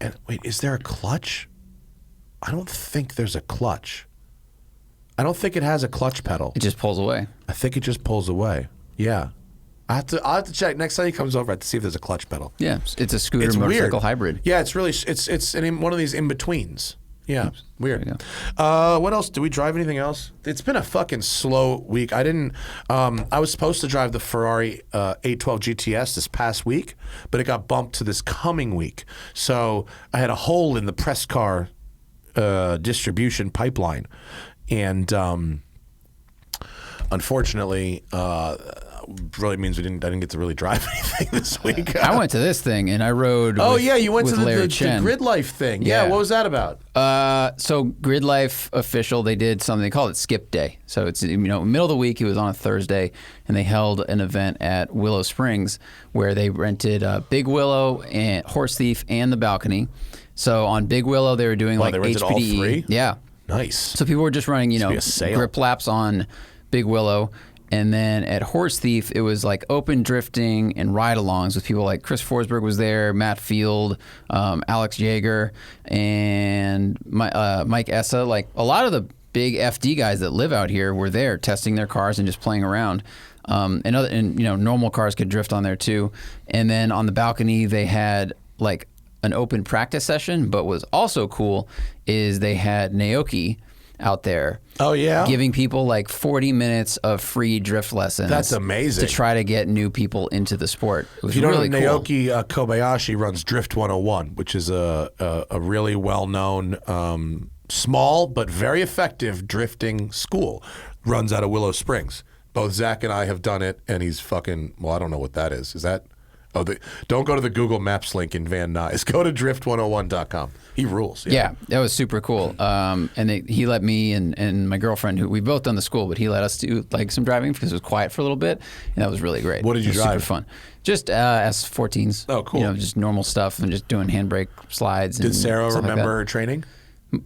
And wait, is there a clutch? I don't think there's a clutch. I don't think it has a clutch pedal. It just pulls away. I think it just pulls away. Yeah. I'll have to check. Next time he comes over, I have to see if there's a clutch pedal. Yeah, it's a scooter It's motorcycle weird. hybrid. Yeah, it's really, it's one of these in-betweens. Yeah, weird. There What else? Did we drive anything else? It's been a fucking slow week. I was supposed to drive the Ferrari 812 GTS this past week, but it got bumped to this coming week. So I had a hole in the press car distribution pipeline. And unfortunately, really means I didn't get to really drive anything this week. I went to this thing and I rode. Oh with, yeah, you went to with the Larry Chen. Gridlife thing. Yeah, Yeah. what was that about? So Gridlife official, they did something, they called it Skip Day. So it's, middle of the week, it was on a Thursday, and they held an event at Willow Springs where they rented Big Willow and Horse Thief and the balcony. So on Big Willow, they were doing like they rented HPDE. all three? Yeah. Nice. So people were just running, be a sale. grip laps on Big Willow. And then at Horse Thief, it was like open drifting and ride-alongs with people like Chris Forsberg was there, Matt Field, Alex Yeager, and Mike Essa. Like a lot of the big FD guys that live out here were there testing their cars and just playing around. And normal cars could drift on there too. And then on the balcony, they had like an open practice session, but what's also cool is they had Naoki out there. Oh, yeah? Giving people like 40 minutes of free drift lessons. That's amazing. To try to get new people into the sport. It was If you don't really know, cool. Naoki Kobayashi runs Drift 101, which is a really well-known, small but very effective drifting school. Runs out of Willow Springs. Both Zach and I have done it, and he's fucking, well, I don't know what that is. Is that... Oh, don't go to the Google Maps link in Van Nuys. Go to drift101.com. He rules. Yeah, that was super cool. And he let me and my girlfriend, who we've both done the school, but he let us do like some driving because it was quiet for a little bit, and that was really great. What did you it was drive? Super fun. Just S14s. Oh, cool. Just normal stuff and just doing handbrake slides. Did and Sarah stuff like remember that. her training?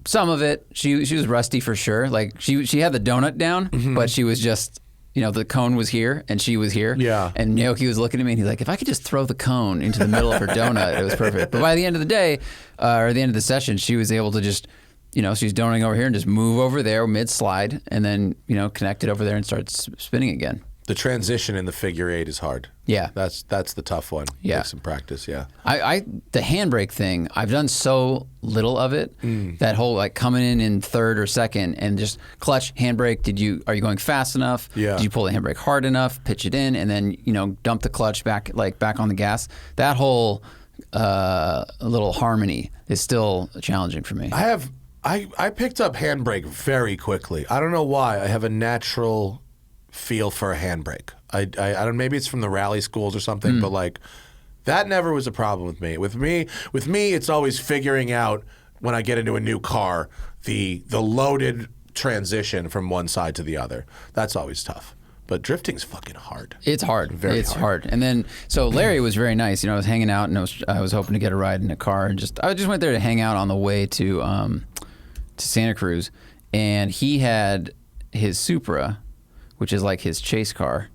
Some of it. She was rusty for sure. Like she had the donut down, but she was just. The cone was here and she was here. Yeah. And Naoki was looking at me and he's like, if I could just throw the cone into the middle of her donut, it was perfect. But by the end of the day, or the end of the session, she was able to just, she's donating over here and just move over there mid-slide and then, connect it over there and start spinning again. The transition in the figure eight is hard. Yeah. That's the tough one. Yeah. Take some practice, yeah. The handbrake thing, I've done so little of it. That whole like coming in third or second and just clutch, handbrake. Are you going fast enough? Yeah. Did you pull the handbrake hard enough? Pitch it in and then dump the clutch back on the gas. That whole little harmony is still challenging for me. I picked up handbrake very quickly. I don't know why. I have a natural feel for a handbrake. I don't. Maybe it's from the rally schools or something, but like that never was a problem with me. With me, it's always figuring out when I get into a new car the loaded transition from one side to the other. That's always tough. But drifting's fucking hard. It's hard. It's hard. And then so Larry was very nice. I was hanging out and I was hoping to get a ride in a car and I just went there to hang out on the way to Santa Cruz, and he had his Supra, which is like his chase car.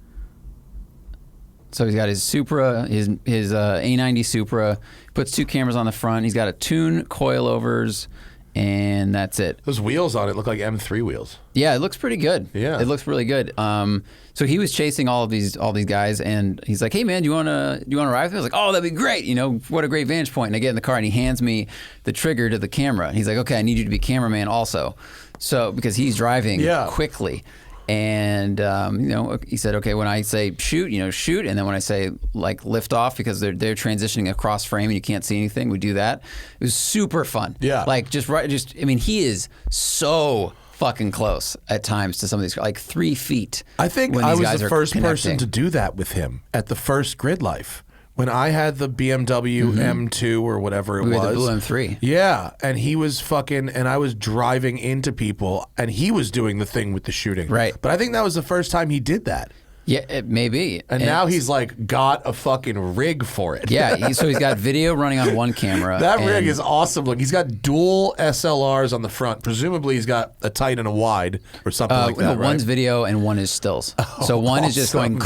So he's got his Supra, his A90 Supra, puts 2 cameras on the front. He's got a tune, coilovers, and that's it. Those wheels on it look like M3 wheels. Yeah, it looks pretty good. Yeah. It looks really good. So he was chasing all these guys, and he's like, "Hey man, do you wanna ride with me?" I was like, "Oh, that'd be great. You know, what a great vantage point." And I get in the car, and he hands me the trigger to the camera. And he's like, "Okay, I need you to be cameraman also." So because he's driving quickly. And you know, he said, "Okay, when I say shoot, you know, shoot, and then when I say like lift off, because they're transitioning across frame and you can't see anything, we do that." It was super fun. Yeah, like I mean, he is so fucking close at times to some of these, like 3 feet. I think I was the first person to do that with him at the first Gridlife. When I had the BMW M2 or whatever it was. The blue M3. Yeah, and he was and I was driving into people, and he was doing the thing with the shooting. Right. But I think that was the first time he did that. Yeah, it may be. And now he's like got a fucking rig for it. Yeah, so he's got video running on one camera. That rig is awesome. Look, he's got dual SLRs on the front. Presumably he's got a tight and a wide or something like that, no, right? One's video and one is stills. So one is just going,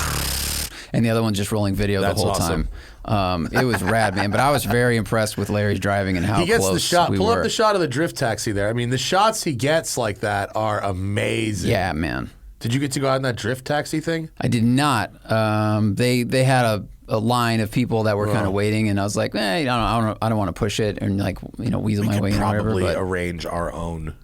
and the other one's just rolling video the whole time. It was rad, man. But I was very impressed with Larry's driving and how he gets close the shot. we Pull were. up the shot of the drift taxi there. I mean, the shots he gets like that are amazing. Yeah, man. Did you get to go out in that drift taxi thing? I did not. They had a line of people that were kind of waiting, and I was like, I don't want to push it and like weasel my way in or whatever. Probably but arrange our own.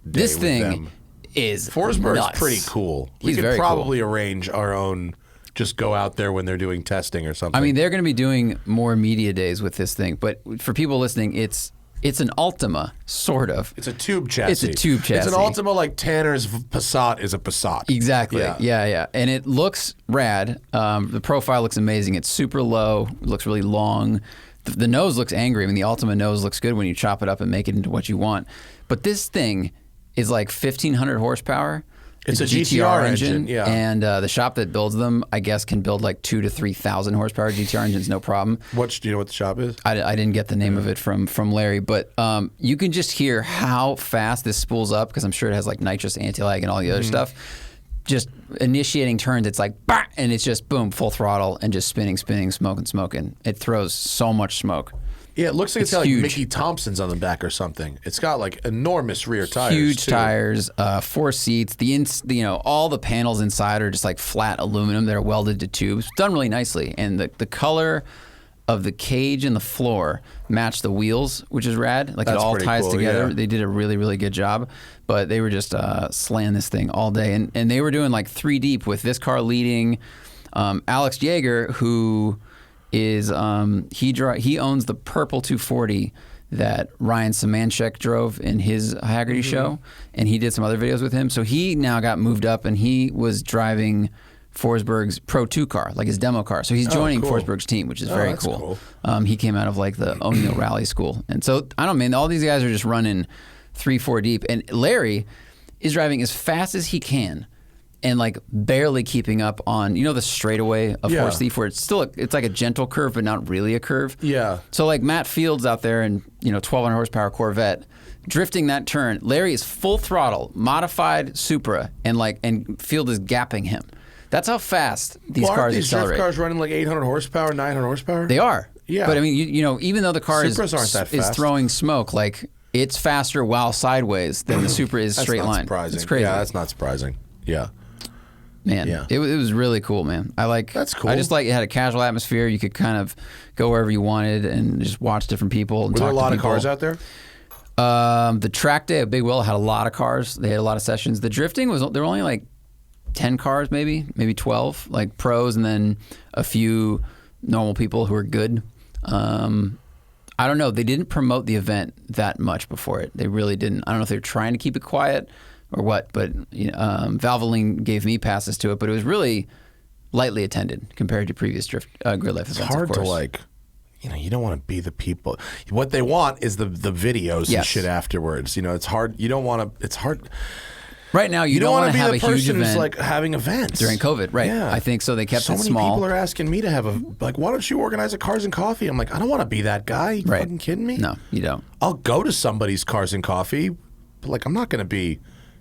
Day this with thing them. is Forsberg's nuts. pretty cool. We He's could very probably arrange our own. Just go out there when they're doing testing or something. I mean, they're going to be doing more media days with this thing, but for people listening, it's an Ultima, sort of. It's a tube chassis. It's a tube chassis. It's an Ultima like Tanner's Passat is a Passat. Exactly. Yeah. And it looks rad. The profile looks amazing. It's super low. It looks really long. The nose looks angry. I mean, the Ultima nose looks good when you chop it up and make it into what you want. But this thing is like 1,500 horsepower. It's a GTR engine, yeah. And the shop that builds them, I guess, can build like 2,000 to 3,000 horsepower GTR engines, no problem. Do you know what the shop is? I didn't get the name of it from Larry, but you can just hear how fast this spools up, because I'm sure it has like nitrous, anti-lag, and all the other stuff. Just initiating turns, it's like, bah, and it's just boom, full throttle, and just spinning, smoking. It throws so much smoke. Yeah, it looks like it's got like huge. Mickey Thompson's on the back or something. It's got like enormous rear tires. Huge too. tires, 4 seats. All the panels inside are just like flat aluminum. They're welded to tubes. Done really nicely, and the color of the cage and the floor match the wheels, which is rad. Like, it all ties cool, together. yeah. They did a really, really good job. But they were just slaying this thing all day, and they were doing like 3 deep with this car leading. Alex Yeager, who is he owns the purple 240 that Ryan Semanchek drove in his Haggerty show, and he did some other videos with him. So he now got moved up, and he was driving Forsberg's Pro 2 car, like his demo car. So he's joining cool. Forsberg's team, which is very that's cool. He came out of like the O'Neill Rally School. And so, I don't mean, all these guys are just running 3-4 deep. And Larry is driving as fast as he can and like barely keeping up on, the straightaway of Horse Thief, where it's like a gentle curve, but not really a curve. Yeah. So like Matt Fields out there in, 1,200 horsepower Corvette, drifting that turn, Larry is full throttle, modified Supra, and Field is gapping him. That's how fast these cars these accelerate. drift cars running like 800 horsepower, 900 horsepower? They are. Yeah. But I mean, even though the car Supras aren't that is fast. throwing smoke, like, it's faster while sideways than the Supra is straight That's not line. surprising. It's crazy. Yeah, that's not surprising. Yeah. Man, Yeah. it was really cool, man. That's cool. I just like it had a casual atmosphere. You could kind of go wherever you wanted and just watch different people and Were talk there a lot to of people. cars out there? The track day at Big Will had a lot of cars. They had a lot of sessions. The drifting there were only like 10 cars, maybe 12, like pros, and then a few normal people who are good. I don't know. They didn't promote the event that much before it. They really didn't. I don't know if they were trying to keep it quiet or what, but Valvoline gave me passes to it, but it was really lightly attended compared to previous Gridlife events. It's hard of course. to you don't want to be the people. What they want is the videos and shit afterwards. It's hard. You don't want to. It's hard. Right now, you don't want to have be a the huge person who's event like having events during COVID, right? Yeah. I think so. They kept it So many small. people are asking me to have why don't you organize a Cars and Coffee? I'm like, I don't want to be that guy. You Right. fucking kidding me? No, you don't. I'll go to somebody's Cars and Coffee, but like, I'm not going to be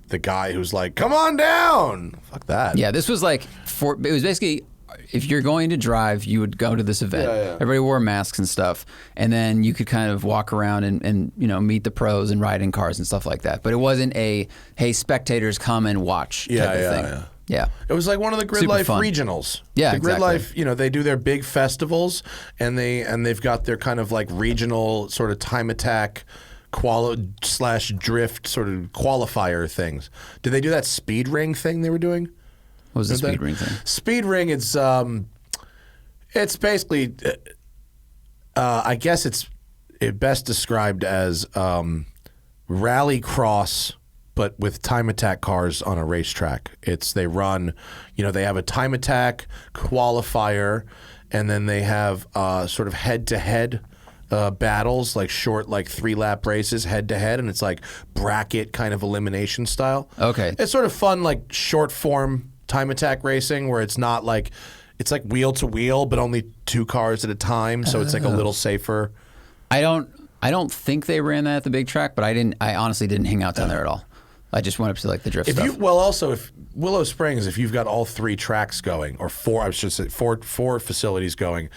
the guy who's like, come on down. Fuck that. Yeah, this was like it was basically if you're going to drive, you would go to this event. Everybody wore masks and stuff, and then you could kind of walk around and meet the pros and ride in cars and stuff like that. But it wasn't a hey, spectators come and watch type of thing. Yeah. It was like one of the Gridlife regionals. Yeah, the exactly. Gridlife, they do their big festivals, and they've got their kind of like regional sort of time attack /drift sort of qualifier things. Did they do that speed ring thing they were doing? What was the speed ring thing? Speed ring, it's basically, I guess it's best described as rally cross, but with time attack cars on a racetrack. They run, they have a time attack qualifier, and then they have sort of head-to-head battles, like short, like 3-lap races head-to-head, and it's like bracket kind of elimination style. Okay. It's sort of fun, like short-form time attack racing where it's not like, it's like wheel-to-wheel, but only 2 cars at a time, so it's like a little safer. I don't think they ran that at the big track, but I honestly didn't hang out down there at all. I just went up to like the drift stuff. If Willow Springs, if you've got all 3 tracks going, or 4, I should say 4 facilities going,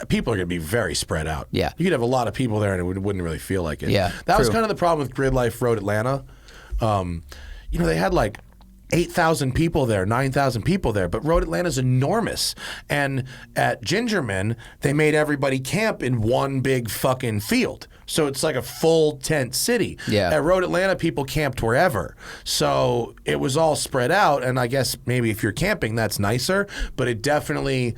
people are going to be very spread out. Yeah. You could have a lot of people there and it wouldn't really feel like it. Yeah, That was true. kind of the problem with Gridlife Road Atlanta. They had like 8,000 people there, 9,000 people there, but Road Atlanta's enormous. And at Gingerman, they made everybody camp in one big fucking field. So it's like a full tent city. Yeah. At Road Atlanta, people camped wherever. So it was all spread out, and I guess maybe if you're camping, that's nicer, but it definitely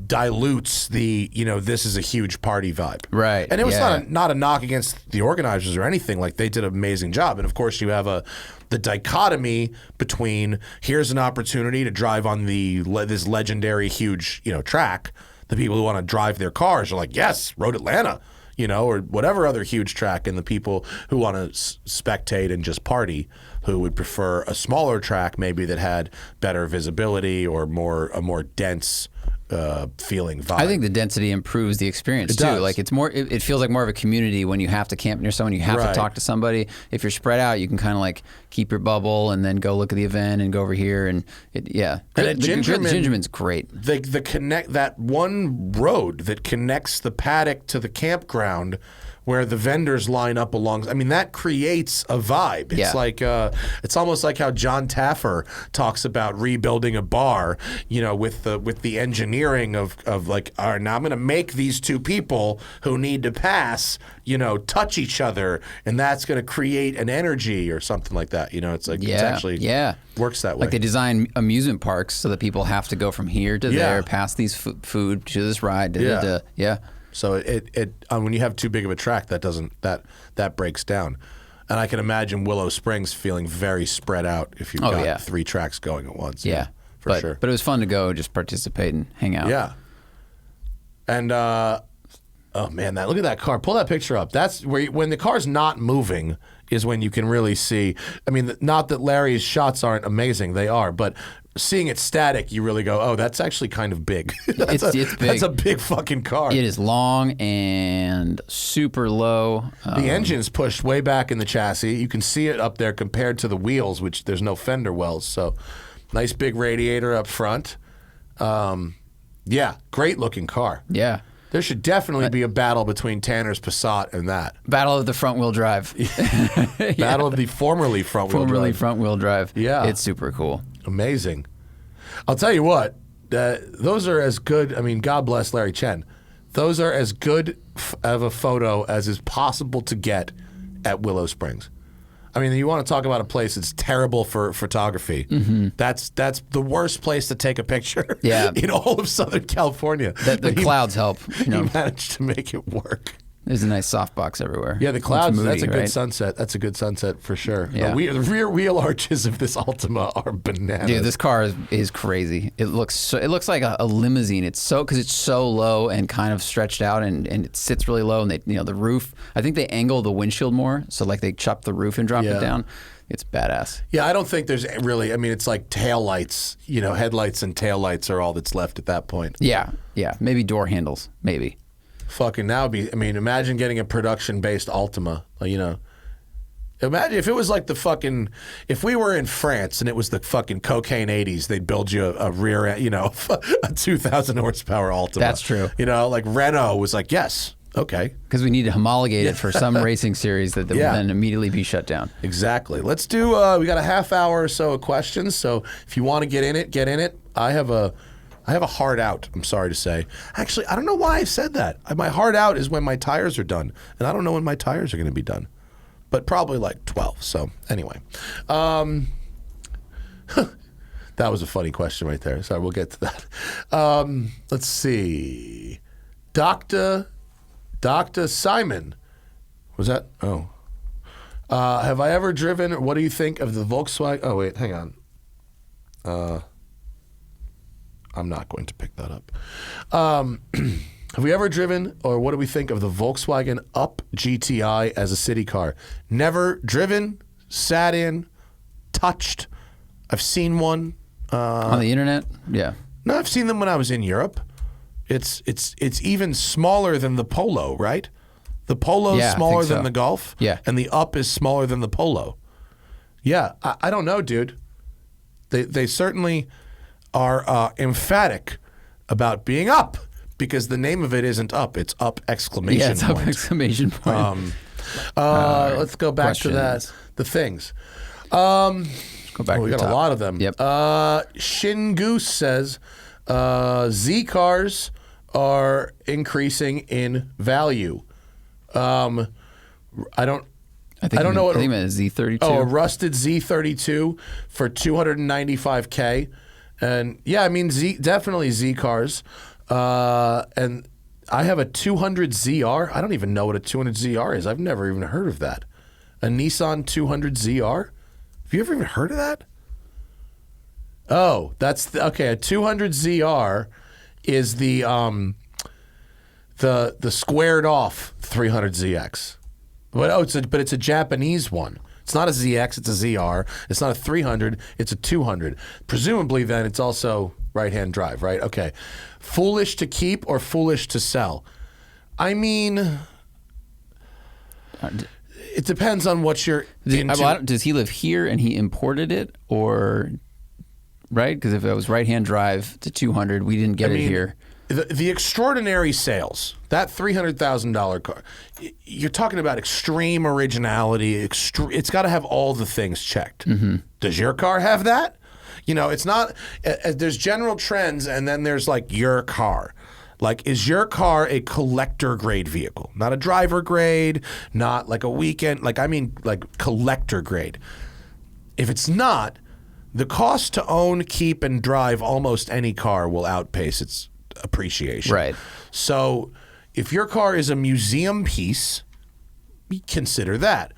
dilutes the, this is a huge party vibe. Right. And it was not a knock against the organizers or anything. Like, they did an amazing job. And of course, you have the dichotomy between here's an opportunity to drive on this legendary huge, track. The people who want to drive their cars are like, yes, Road Atlanta, or whatever other huge track, and the people who want to spectate and just party, who would prefer a smaller track maybe that had better visibility or a more dense feeling vibe. I think the density improves the experience too. Does. Like it's more, it feels like more of a community when you have to camp near someone. You have to talk to somebody. If you're spread out, you can kind of like keep your bubble and then go look at the event and go over here and And at Gingerman's great. That one road that connects the paddock to the campground, where the vendors line up along. I mean, that creates a vibe. It's like it's almost like how John Taffer talks about rebuilding a bar, with the engineering of like, all right, now I'm going to make these 2 people who need to pass, touch each other, and that's going to create an energy or something like that. It's like it's actually works that way. Like they design amusement parks so that people have to go from here to there, past these food to this ride. So it when you have too big of a track, that breaks down, and I can imagine Willow Springs feeling very spread out if you've got 3 tracks going at once. Yeah, for sure. But it was fun to go, just participate and hang out. Yeah, and oh man, look at that car. Pull that picture up. That's where when the car's not moving is when you can really see. I mean, not that Larry's shots aren't amazing; they are, but seeing it static, you really go, oh, that's actually kind of big. It's big. That's a big fucking car. It is long and super low. The engine's pushed way back in the chassis. You can see it up there compared to the wheels, which there's no fender wells. So nice big radiator up front. Great looking car. Yeah. There should definitely be a battle between Tanner's Passat and that. Battle of the front wheel drive. Battle of the formerly front wheel drive. Formerly front wheel drive. Yeah. It's super cool. Amazing. I'll tell you what, those are as good. I mean, God bless Larry Chen. Those are as good of a photo as is possible to get at Willow Springs. I mean, you want to talk about a place that's terrible for photography. Mm-hmm. That's the worst place to take a picture in all of Southern California. The clouds help. He managed to make it work. There's a nice softbox everywhere. Yeah, the clouds, that's a good sunset. That's a good sunset for sure. Yeah. The rear wheel arches of this Altima are bananas. Dude, this car is crazy. It looks like a limousine. It's because it's so low and kind of stretched out and it sits really low, and the roof, I think they angle the windshield more, so like they chop the roof and drop it down. It's badass. Yeah, I don't think there's really, I mean, it's like taillights, headlights and taillights are all that's left at that point. Yeah. Maybe door handles, maybe. Fucking now imagine getting a production-based Altima, Imagine if it was like if we were in France and it was the fucking cocaine 80s, they'd build you a rear, a 2,000 horsepower Altima. That's true. Like Renault was like, yes, okay. Because we need to homologate it for some racing series that will then immediately be shut down. Exactly. Let's do, we got a half hour or so of questions. So if you want to get in it, get in it. I have a hard out, I'm sorry to say. Actually, I don't know why I said that. My hard out is when my tires are done. And I don't know when my tires are going to be done. But probably like 12. So anyway. That was a funny question right there. Sorry, we'll get to that. Let's see. Dr. Simon. Was that? Oh. Have I ever driven, what do you think of the Volkswagen? Oh, wait, hang on. I'm not going to pick that up. Have we ever driven, or what do we think of the Volkswagen Up GTI as a city car? Never driven, sat in, touched. I've seen one. On the internet? Yeah. No, I've seen them when I was in Europe. It's even smaller than the Polo, right? The Polo is smaller than the Golf. Yeah. And the Up is smaller than the Polo. Yeah, I don't know, dude. They certainly are emphatic about being up. Because the name of it isn't Up, it's Up exclamation point. point. Up exclamation point. Let's go back to that. The things. Go back we to got the top. a lot of them. Yep. Shingoose says Z cars are increasing in value. I don't know what. I think it was Z32. Oh, a rusted Z32 for $295K, and yeah, I mean definitely Z cars. And I have a 200ZR. I don't even know what a 200ZR is. I've never even heard of that. A Nissan 200ZR? Have you ever even heard of that? Oh, okay. A 200ZR is the squared off 300ZX. But it's a Japanese one. It's not a ZX, it's a ZR. It's not a 300, it's a 200. Presumably then it's also right-hand drive, right? Okay. Foolish to keep or foolish to sell? I mean, it depends on what you're into. Does he live here and he imported it, or right? Because if it was right-hand drive to 200, we didn't get it here. The extraordinary sales, that $300,000 car, you're talking about extreme originality. It's got to have all the things checked. Mm-hmm. Does your car have that? It's not, there's general trends and then there's like your car. Like, is your car a collector grade vehicle? Not a driver grade, not like a weekend, like collector grade. If it's not, the cost to own, keep, and drive almost any car will outpace its appreciation. Right. So if your car is a museum piece, consider that.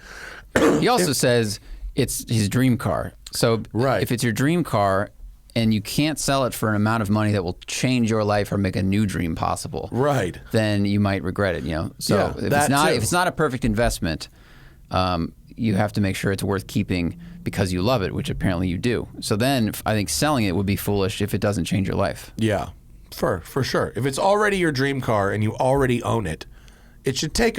He also says it's his dream car. So if it's your dream car and you can't sell it for an amount of money that will change your life or make a new dream possible, right, then you might regret it. So if it's not a perfect investment, you have to make sure it's worth keeping because you love it, which apparently you do. So then I think selling it would be foolish if it doesn't change your life. Yeah, for sure. If it's already your dream car and you already own it, it should take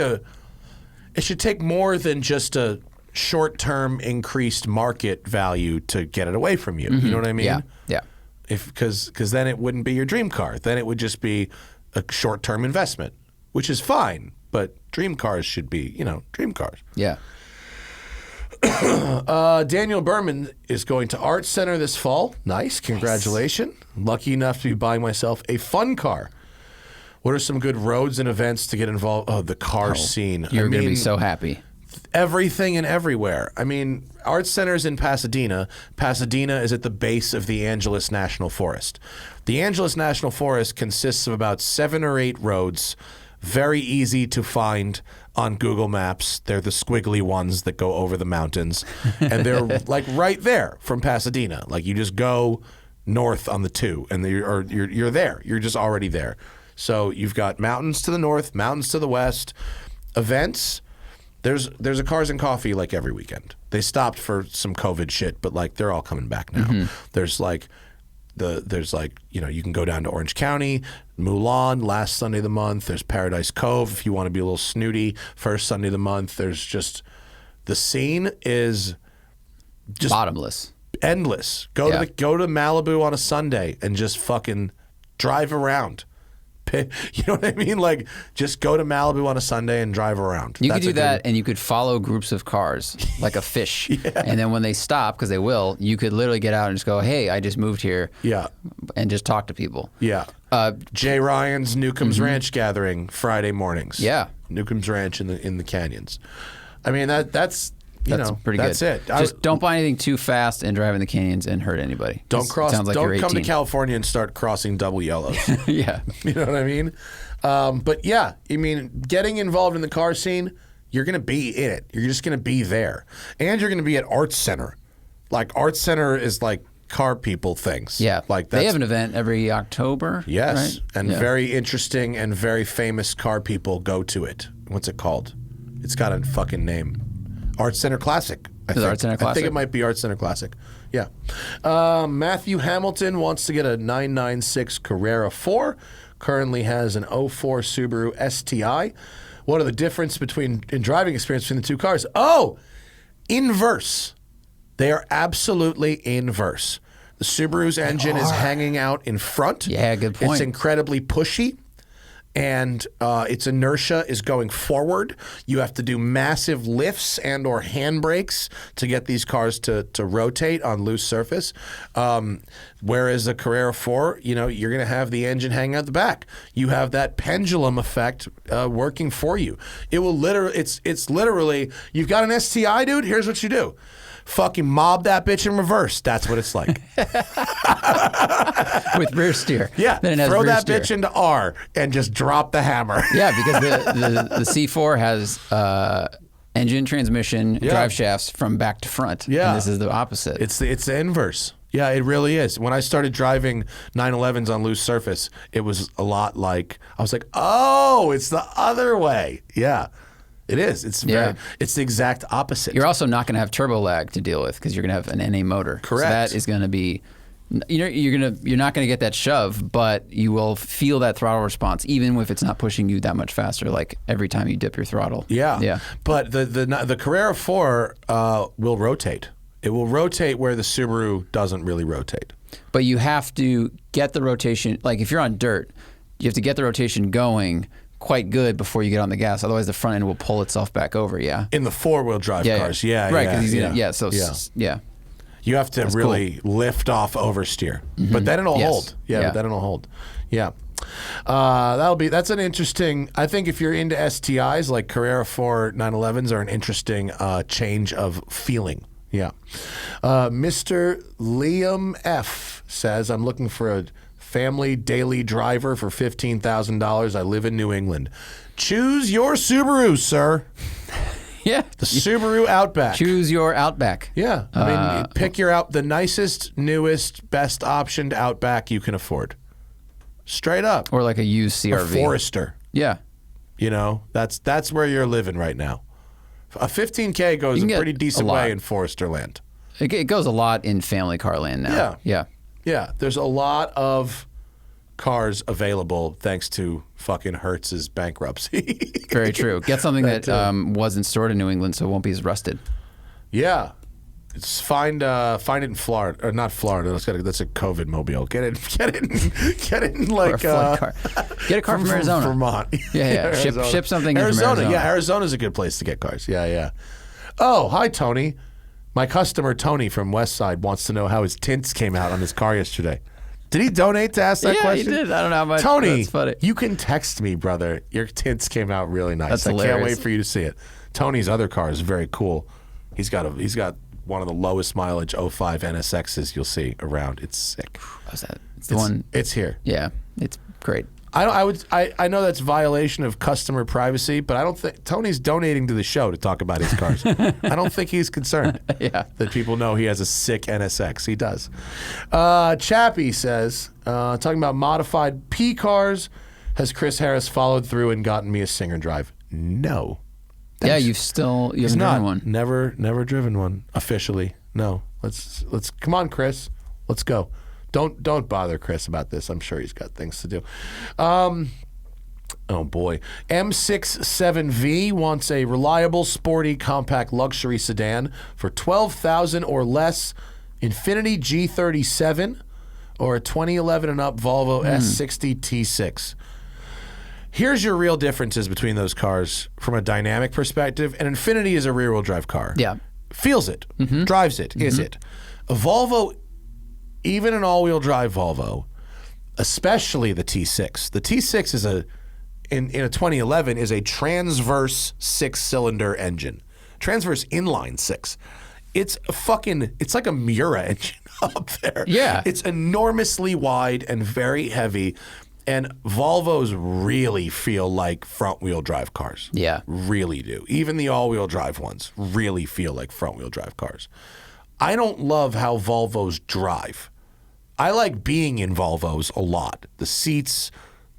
more than just a short-term increased market value to get it away from you. Mm-hmm. You know what I mean? Yeah. Because then it wouldn't be your dream car. Then it would just be a short-term investment, which is fine. But dream cars should be, dream cars. Yeah. Daniel Berman is going to Art Center this fall. Nice. Congratulations. Nice. Lucky enough to be buying myself a fun car. What are some good roads and events to get involved? Oh, the car scene. You're going to be so happy. Everything and everywhere. I mean, Art Center's in Pasadena. Pasadena is at the base of the Angelus National Forest. The Angelus National Forest consists of about 7 or 8 roads, very easy to find on Google Maps. They're the squiggly ones that go over the mountains. And they're like right there from Pasadena. Like you just go north on the 2 and you're there. You're just already there. So you've got mountains to the north, mountains to the west, events. There's a Cars and Coffee like every weekend. They stopped for some COVID shit, but like they're all coming back now. Mm-hmm. There's you can go down to Orange County, Mulan last Sunday of the month. There's Paradise Cove if you want to be a little snooty, first Sunday of the month. There's just The scene is just bottomless. endless. Go to Malibu on a Sunday and just fucking drive around. You know what I mean? Like, just go to Malibu on a Sunday and drive around. You could do that, and you could follow groups of cars like a fish. And then when they stop, because they will, you could literally get out and just go, hey, I just moved here. Yeah. And just talk to people. Yeah. Jay Ryan's Newcomb's Ranch gathering Friday mornings. Yeah. Newcomb's Ranch in the canyons. I mean, that's pretty that's good. it. Just don't buy anything too fast and drive in the canyons and hurt anybody. Don't Sounds like don't you're come to 18. California and start crossing double yellows. Yeah. You know what I mean? But yeah, I mean, getting involved in the car scene, you're going to be in it. You're just going to be there. And you're going to be at Arts Center. Like, Arts Center is like car people things. Yeah. Like they have an event every October. Yes. Right? And very interesting and very famous car people go to it. What's it called? It's got a fucking name. Arts Center Classic. I think. Arts Center Classic? I think it might be Arts Center Classic. Yeah. Matthew Hamilton wants to get a 996 Carrera 4. Currently has an 04 Subaru STI. What are the difference in driving experience between the two cars? Oh, inverse. They are absolutely inverse. The Subaru's engine is hanging out in front. Yeah, good point. It's incredibly pushy. And its inertia is going forward. You have to do massive lifts and or handbrakes to get these cars to rotate on loose surface. Whereas the Carrera 4, you're going to have the engine hanging out the back. You have that pendulum effect working for you. It will it's literally, you've got an STI, dude, here's what you do. Fucking mob that bitch in reverse. That's what it's like. With rear steer. Yeah, Then it has throw rear that steer. bitch into R and just drop the hammer. Yeah, because the C4 has engine, transmission, drive shafts from back to front. Yeah. And this is the opposite. It's the inverse. Yeah, it really is. When I started driving 911s on loose surface, it was a lot like, I was like, oh, it's the other way. Yeah, it is. It's it's the exact opposite. You're also not going to have turbo lag to deal with because you're going to have an NA motor. Correct. So that is going to be, you're not going to get that shove, but you will feel that throttle response even if it's not pushing you that much faster. Like every time you dip your throttle. Yeah. Yeah. But the Carrera 4 will rotate. It will rotate where the Subaru doesn't really rotate. But you have to get the rotation. Like if you're on dirt, you have to get the rotation going quite good before you get on the gas. Otherwise, the front end will pull itself back over. Yeah. In the 4-wheel drive cars, yeah, right. yeah, Because yeah. You have to really lift off oversteer, but then it'll hold. Yeah, but then it'll hold. Yeah. That's an interesting. I think if you're into STIs, like Carrera 4 911s are an interesting change of feeling. Yeah. Mr. Liam F says, I'm looking for a family daily driver for $15,000. I live in New England. Choose your Subaru, sir. Yeah. The Subaru Outback. Choose your Outback. Yeah. I mean, pick the nicest, newest, best optioned Outback you can afford. Straight up. Or like a used CRV. A Forester. Yeah. That's where you're living right now. A 15K goes a pretty decent way in Forester land. It goes a lot in family car land now. Yeah. Yeah. Yeah. There's a lot of cars available thanks to fucking Hertz's bankruptcy. Very true. Get something that wasn't stored in New England so it won't be as rusted. Yeah. Find it in Florida, or not Florida. That's a COVID mobile. Get it in like Or a flood car. Get a car from Arizona. Vermont. Yeah. Ship something in from Arizona. Yeah, Arizona's a good place to get cars. Yeah. Oh, hi Tony. My customer Tony from West Side wants to know how his tints came out on his car yesterday. Did he donate to ask that question? Yeah, he did. I don't know how much. Tony, that's funny. you can text me, brother. Your tints came out really nice. That's I can't hilarious. wait for you to see it. Tony's other car is very cool. He's got one of the lowest mileage 05 NSXs you'll see around. It's sick. How's that? It's the one. It's here. Yeah, it's great. I know that's violation of customer privacy, but I don't think Tony's donating to the show to talk about his cars. I don't think he's concerned that people know he has a sick NSX. He does. Chappie says, talking about modified P cars, has Chris Harris followed through and gotten me a Singer Drive? No. Yeah, you haven't driven one. Never driven one officially. No. Let's come on, Chris. Let's go. Don't bother Chris about this. I'm sure he's got things to do. Oh boy. M67V wants a reliable, sporty, compact luxury sedan for $12,000 or less. Infiniti G37 or a 2011 and up Volvo S60 T6. Here's your real differences between those cars from a dynamic perspective. An Infiniti is a rear-wheel drive car. Yeah. Feels it, drives it, is it. A Volvo, even an all-wheel drive Volvo, especially the T6. The T6 is in a 2011 is a transverse 6-cylinder engine. Transverse inline 6. It's like a Miura engine up there. Yeah. It's enormously wide and very heavy. And Volvos really feel like front-wheel drive cars. Yeah. Really do. Even the all-wheel drive ones really feel like front-wheel drive cars. I don't love how Volvos drive. I like being in Volvos a lot. The seats,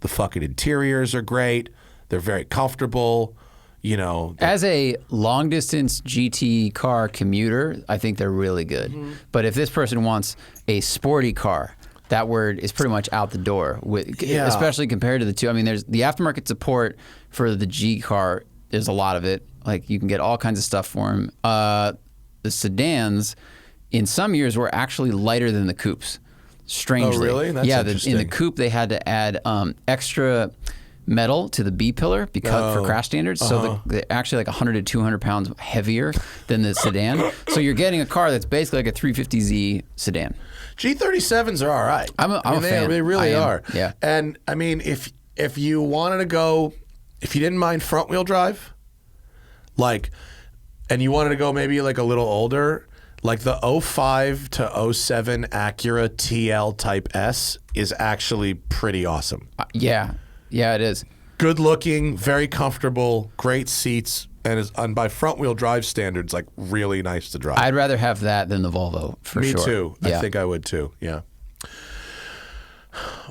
the fucking interiors are great. They're very comfortable. You know, as a long distance GT car commuter, I think they're really good. But if this person wants a sporty car, that word is pretty much out the door, especially compared to the two. I mean, there's the aftermarket support for the G car. There's a lot of it. Like you can get all kinds of stuff for them. The sedans, in some years, were actually lighter than the coupes. Strangely, oh really? That's interesting. In the coupe they had to add extra metal to the B pillar because for crash standards. So they're actually like 100 to 200 pounds heavier than the sedan. So you're getting a car that's basically like a 350Z sedan. G37s are all right. I'm a fan. They really are. Yeah. And I mean, if you wanted to go, if you didn't mind front wheel drive, and you wanted to go maybe like a little older, like the 05 to 07 Acura TL Type S is actually pretty awesome. Yeah, it is. Good looking, very comfortable, great seats, and by front wheel drive standards, like really nice to drive. I'd rather have that than the Volvo for Me sure. Me too. Yeah. I think I would too. Yeah.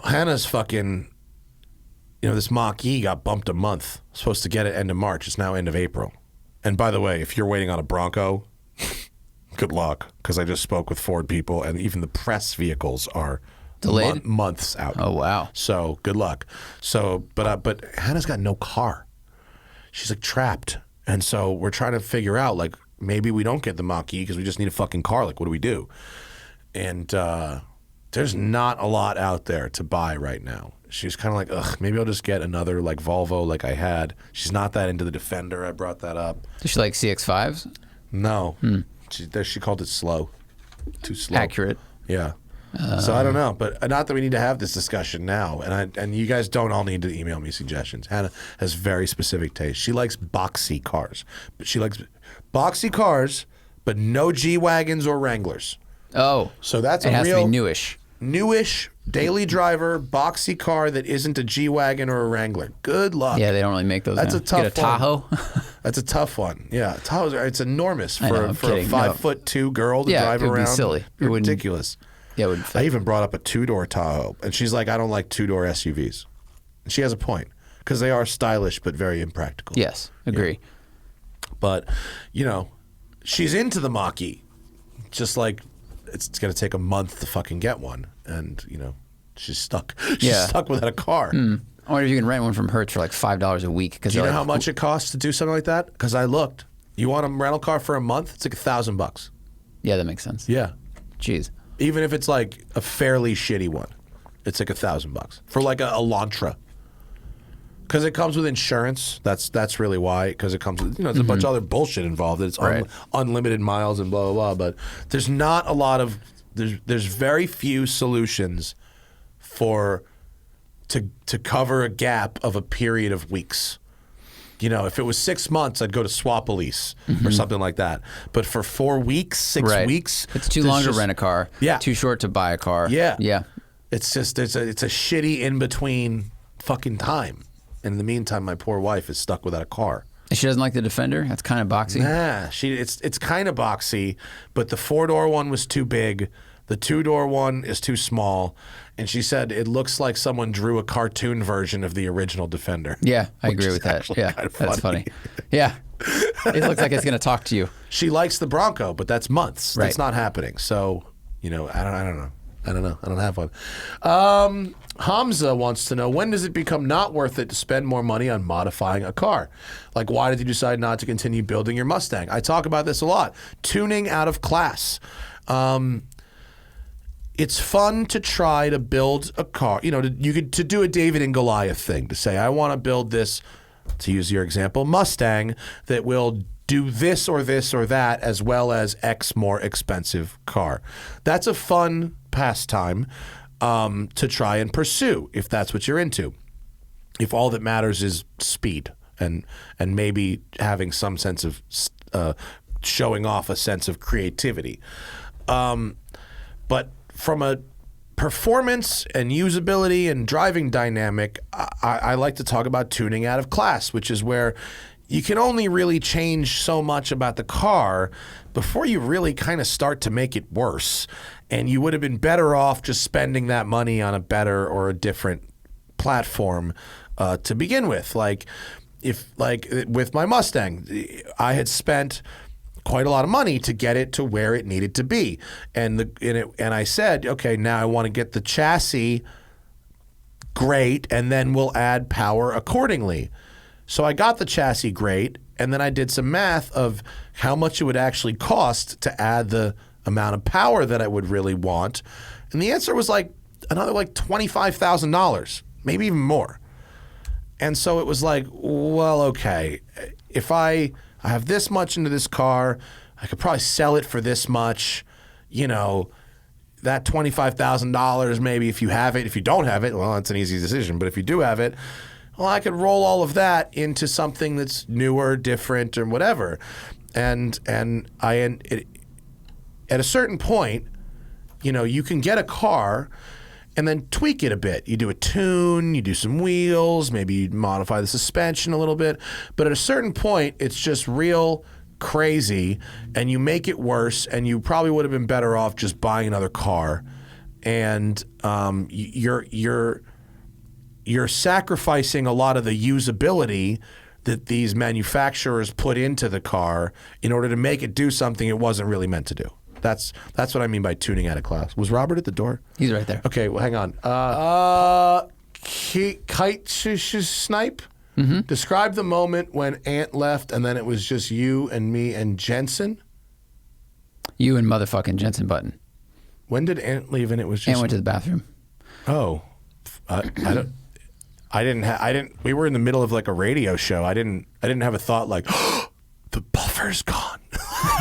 Hannah's fucking, this Mach-E got bumped a month. Supposed to get it end of March. It's now end of April. And by the way, if you're waiting on a Bronco, good luck, because I just spoke with Ford people, and even the press vehicles are delayed months out. Oh wow! So good luck. So, but Hannah's got no car. She's like trapped, and so we're trying to figure out like maybe we don't get the Mach-E because we just need a fucking car. Like, what do we do? And there's not a lot out there to buy right now. She's kind of like, ugh, maybe I'll just get another like Volvo like I had. She's not that into the Defender. I brought that up. Does she like CX-5s? No. She called it slow. Too slow. Accurate. Yeah. So I don't know, but not that we need to have this discussion now. And you guys don't all need to email me suggestions. Hannah has very specific taste. She likes boxy cars, but she likes boxy cars, but no G-Wagons or Wranglers. Oh. So that's it a has real to be newish daily driver boxy car that isn't a G-Wagon or a Wrangler. Good luck. Yeah, they don't really make those. That's now. a tough Get a Tahoe. That's a tough one. Yeah, Tahoe's it's enormous for a 5'2" girl to drive around. It would be silly. Ridiculous. Yeah, it wouldn't fit. I even brought up a 2-door Tahoe, and she's like, I don't like 2-door SUVs. And she has a point, because they are stylish but very impractical. Yes, agree. Yeah. But, she's into the Mach-E. Just like it's going to take a month to fucking get one. And, she's stuck. She's stuck without a car. I wonder if you can rent one from Hertz for like $5 a week. Do you know how much it costs to do something like that? Because I looked. You want a rental car for a month? It's like $1,000. Yeah, that makes sense. Yeah. Jeez. Even if it's like a fairly shitty one, it's like $1,000 for like a Elantra. Because it comes with insurance. That's really why. Because it comes with there's a bunch of other bullshit involved. It's unlimited miles and blah blah blah. But there's not a lot of there's very few solutions to cover a gap of a period of weeks. If it was 6 months, I'd go to Swap-A-Lease or something like that. But for 4 weeks, 6 weeks, it's too long to rent a car. Yeah, too short to buy a car. Yeah. It's just it's a shitty in between fucking time. And in the meantime, my poor wife is stuck without a car. And she doesn't like the Defender? That's kind of boxy. Nah, it's kind of boxy, but the 4-door one was too big. The 2-door one is too small. And she said it looks like someone drew a cartoon version of the original Defender. Yeah, I agree with that. Yeah, that's funny. Yeah. It looks like it's going to talk to you. She likes the Bronco, but that's months. Right. That's not happening. So, I don't know. I don't know. I don't have one. Hamza wants to know, when does it become not worth it to spend more money on modifying a car? Like, why did you decide not to continue building your Mustang? I talk about this a lot. Tuning out of class. It's fun to try to build a car. You know, to do a David and Goliath thing, to say, I want to build this, to use your example, Mustang that will do this or that, as well as X more expensive car. That's a fun pastime to try and pursue, if that's what you're into. If all that matters is speed and maybe having some sense of showing off a sense of creativity. But from a performance and usability and driving dynamic, I like to talk about tuning out of class, which is where you can only really change so much about the car before you really kind of start to make it worse. And you would have been better off just spending that money on a better or a different platform to begin with. Like with my Mustang, I had spent quite a lot of money to get it to where it needed to be. And I said, okay, now I want to get the chassis great, and then we'll add power accordingly. So I got the chassis great, and then I did some math of how much it would actually cost to add the amount of power that I would really want. And the answer was like another like $25,000, maybe even more. And so it was like, well, okay, if I have this much into this car, I could probably sell it for this much, you know, that $25,000 maybe if you have it. If you don't have it, well, it's an easy decision. But if you do have it, well, I could roll all of that into something that's newer, different, or whatever. And at a certain point, you know, you can get a car and then tweak it a bit. You do a tune, you do some wheels, maybe you modify the suspension a little bit. But at a certain point, it's just real crazy, and you make it worse, and you probably would have been better off just buying another car. And you're sacrificing a lot of the usability that these manufacturers put into the car in order to make it do something it wasn't really meant to do. That's what I mean by tuning out of class. Was Robert at the door? He's right there. Okay, well, hang on. Kite Snipe? Mm-hmm. Describe the moment when Ant left and then it was just you and me and Jensen. You and motherfucking Jensen Button. When did Ant leave and it was just... Ant went to the bathroom. Oh. We were in the middle of like a radio show. I didn't have a thought like, oh, the buffer's gone.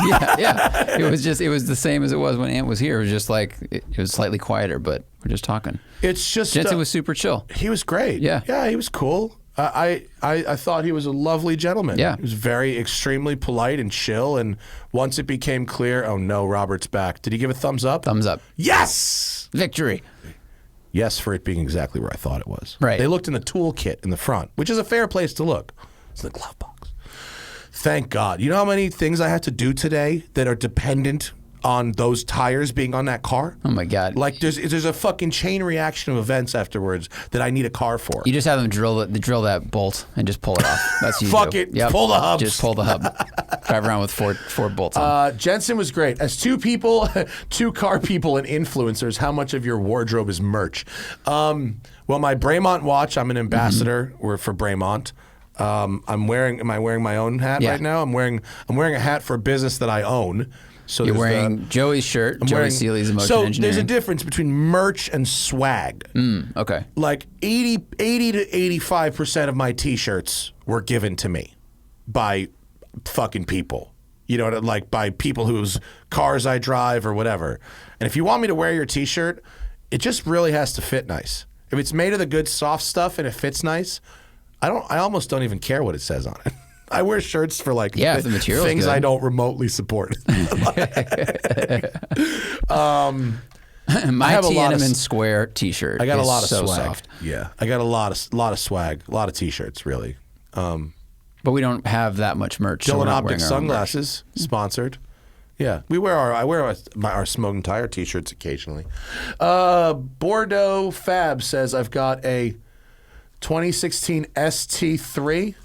Yeah. It was the same as it was when Ant was here. It was just like, it was slightly quieter, but we're just talking. It's just... Jensen was super chill. He was great. Yeah. Yeah, he was cool. I thought he was a lovely gentleman. Yeah. He was extremely polite and chill. And once it became clear, oh no, Robert's back. Did he give a thumbs up? Thumbs up. Yes! Victory. Yes, for it being exactly where I thought it was. Right. They looked in the toolkit in the front, which is a fair place to look. It's in the glove box. Thank God. You know how many things I had to do today that are dependent on those tires being on that car? Oh my God. Like there's a fucking chain reaction of events afterwards that I need a car for. You just have them drill that bolt and just pull it off. That's you. Fuck it. Yep. Pull the hubs. Just pull the hub. Drive around with four bolts on. Jensen was great. As two car people and influencers, how much of your wardrobe is merch? Well, my Bremont watch, I'm an ambassador for Bremont. Am I wearing my own hat right now? I'm wearing a hat for a business that I own. So you're wearing Joey's shirt, Joey Seeley's Emotion Engineering. So there's a difference between merch and swag. Okay. Like 80 to 85% of my T-shirts were given to me by fucking people. You know, like by people whose cars I drive or whatever. And if you want me to wear your T-shirt, it just really has to fit nice. If it's made of the good soft stuff and it fits nice, I almost don't even care what it says on it. I wear shirts for like the material's things good. I don't remotely support. My Tiananmen Square T-shirt. I got a lot of so swag. Soft. Yeah, I got a lot of swag, a lot of T-shirts, really. But we don't have that much merch. Dylan Optics sunglasses sponsored. Yeah, I wear our Smoking Tire T-shirts occasionally. Bordeaux Fab says I've got a 2016 ST3.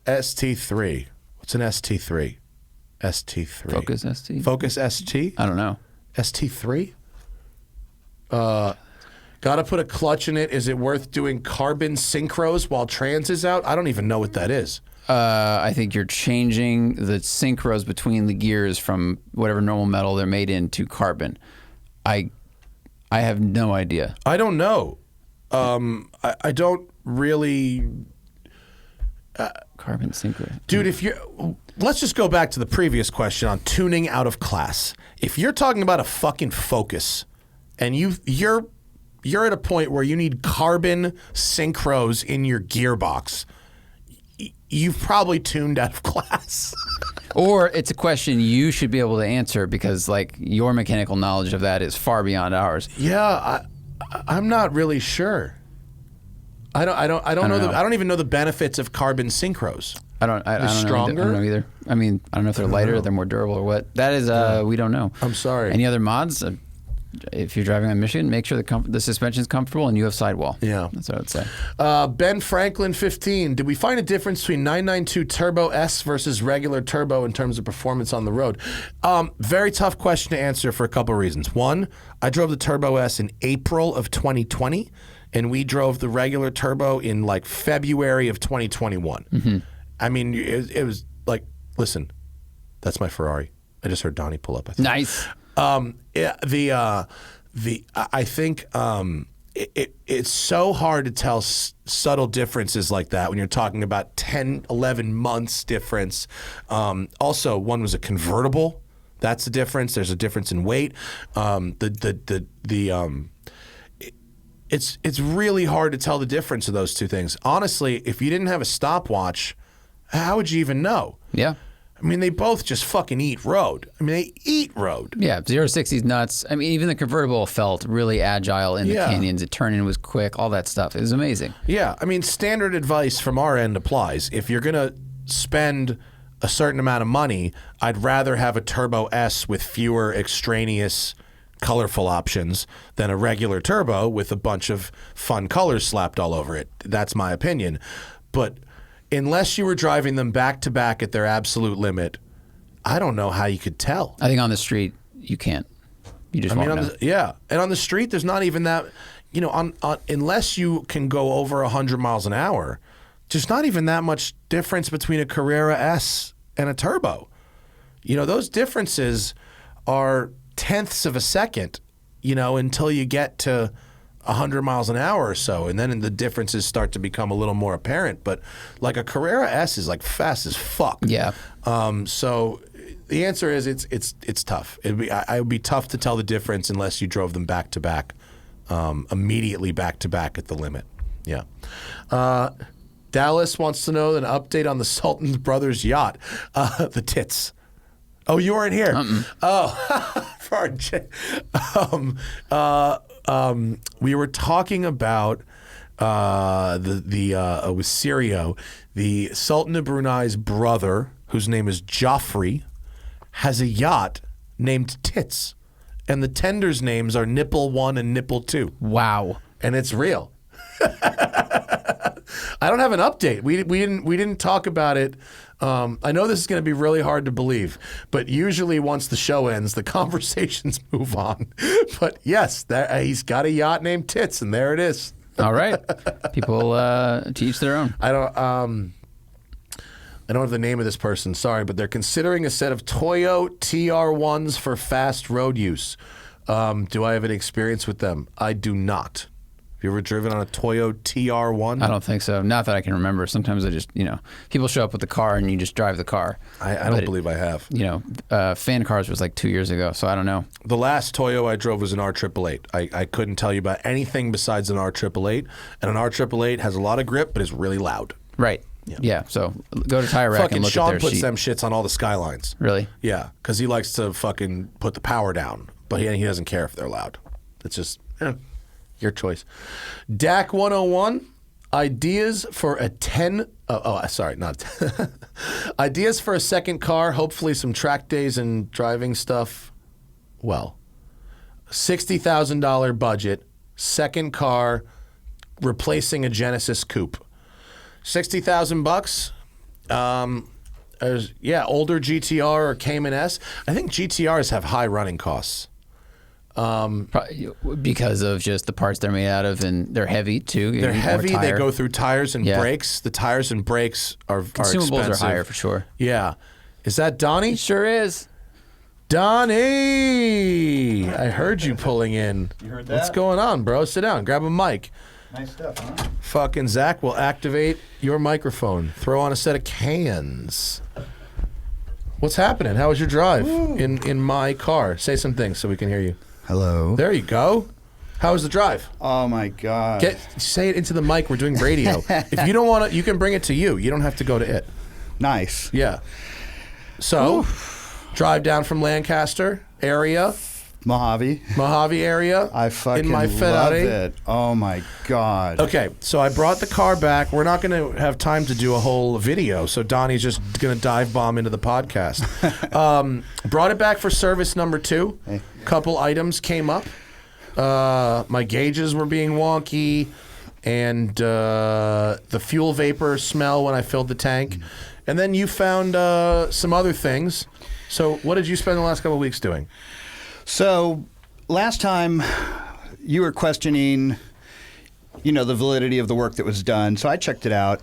ST3. What's an ST3? ST3. Focus ST? Focus ST? I don't know. ST3? Got to put a clutch in it. Is it worth doing carbon synchros while trans is out? I don't even know what that is. I think you're changing the synchros between the gears from whatever normal metal they're made in to carbon. I have no idea. I don't know. I don't really... Carbon synchro. Dude, if you're... Let's just go back to the previous question on tuning out of class. If you're talking about a fucking Focus and you're at a point where you need carbon synchros in your gearbox, you've probably tuned out of class. Or it's a question you should be able to answer because, like, your mechanical knowledge of that is far beyond ours. Yeah, I'm not really sure. I don't even know the benefits of carbon synchros. I don't know. Stronger? I don't know either. I mean, I don't know if they're lighter, they're more durable, or what. That is, we don't know. I'm sorry. Any other mods? If you're driving on Michigan, make sure the suspension's comfortable and you have sidewall. Yeah. That's what I would say. Ben Franklin 15. Did we find a difference between 992 Turbo S versus regular turbo in terms of performance on the road? Very tough question to answer for a couple of reasons. One, I drove the Turbo S in April of 2020, and we drove the regular turbo in like February of 2021. Mm-hmm. I mean, it was like, listen, that's my Ferrari. I just heard Donnie pull up. I think. Nice. I think it's so hard to tell subtle differences like that when you're talking about 10, 11 months difference. Also, one was a convertible. That's the difference. There's a difference in weight. It's really hard to tell the difference of those two things. Honestly, if you didn't have a stopwatch, how would you even know? Yeah. I mean, they both just fucking eat road. I mean, they eat road. Yeah, 0-60's nuts. I mean, even the convertible felt really agile in the canyons. It turned in was quick, all that stuff. It was amazing. Yeah, I mean, standard advice from our end applies. If you're going to spend a certain amount of money, I'd rather have a Turbo S with fewer extraneous colorful options than a regular turbo with a bunch of fun colors slapped all over it. That's my opinion. But unless you were driving them back to back at their absolute limit, I don't know how you could tell. I think on the street, you can't. You just won't know. Yeah. And on the street, there's not even that, you know, unless you can go over 100 miles an hour, there's not even that much difference between a Carrera S and a turbo. You know, those differences are tenths of a second, you know, until you get to 100 miles an hour or so, and then the differences start to become a little more apparent. But like a Carrera S is like fast as fuck. Yeah. So the answer is it's tough. It would be tough to tell the difference unless you drove them back to back, immediately back to back at the limit. Yeah. Dallas wants to know an update on the Sultan brothers yacht, the tits. Oh, you weren't here. Oh, we were talking about with Sirio, the Sultan of Brunei's brother, whose name is Joffrey, has a yacht named Tits, and the tenders' names are Nipple 1 and Nipple 2. Wow, and it's real. I don't have an update. We didn't talk about it. I know this is going to be really hard to believe, but usually once the show ends, the conversations move on. But yes, he's got a yacht named Tits, and there it is. All right, people to each their own. I don't have the name of this person. Sorry, but they're considering a set of Toyo TR1s for fast road use. Do I have any experience with them? I do not. Have you ever driven on a Toyo TR1? I don't think so. Not that I can remember. Sometimes I just, people show up with the car and you just drive the car. I don't believe I have. Fan cars was like 2 years ago, so I don't know. The last Toyo I drove was an R888. I couldn't tell you about anything besides an R888. And an R888 has a lot of grip, but is really loud. Right. Yeah. So go to Tire Rack and look Sean at their sheet. puts them shits on all the Skylines. Really? Yeah, because he likes to fucking put the power down, but he doesn't care if they're loud. It's just... your choice. DAC 101, ideas for a 10... ideas for a second car, hopefully some track days and driving stuff. Well, $60,000 budget, second car, replacing a Genesis coupe. $60,000 bucks. older GTR or Cayman S. I think GTRs have high running costs. Because of just the parts they're made out of, and they're heavy too. They're heavy. They go through tires and brakes. The tires and brakes are consumables expensive. are higher for sure. Yeah. Is that Donnie? It sure is. Donnie! I heard you pulling in. You heard that? What's going on, bro? Sit down. Grab a mic. Nice stuff, huh? Fucking Zach will activate your microphone. Throw on a set of cans. What's happening? How was your drive in my car? Say some things so we can hear you. Hello. There you go. How was the drive? Oh my God. Say it into the mic. We're doing radio. If you don't want to, you can bring it to you. You don't have to go to it. Nice. Yeah. So, drive down from Lancaster area. Mojave area. I fucking in my love Ferrari. it. Oh my God. Okay, so I brought the car back. We're not going to have time to do a whole video, so Donnie's just going to dive bomb into the podcast. Brought it back for service number 2. Hey. Couple items came up. My gauges were being wonky, and the fuel vapor smell when I filled the tank. And then you found some other things. So what did you spend the last couple of weeks doing? So last time you were questioning, the validity of the work that was done. So I checked it out.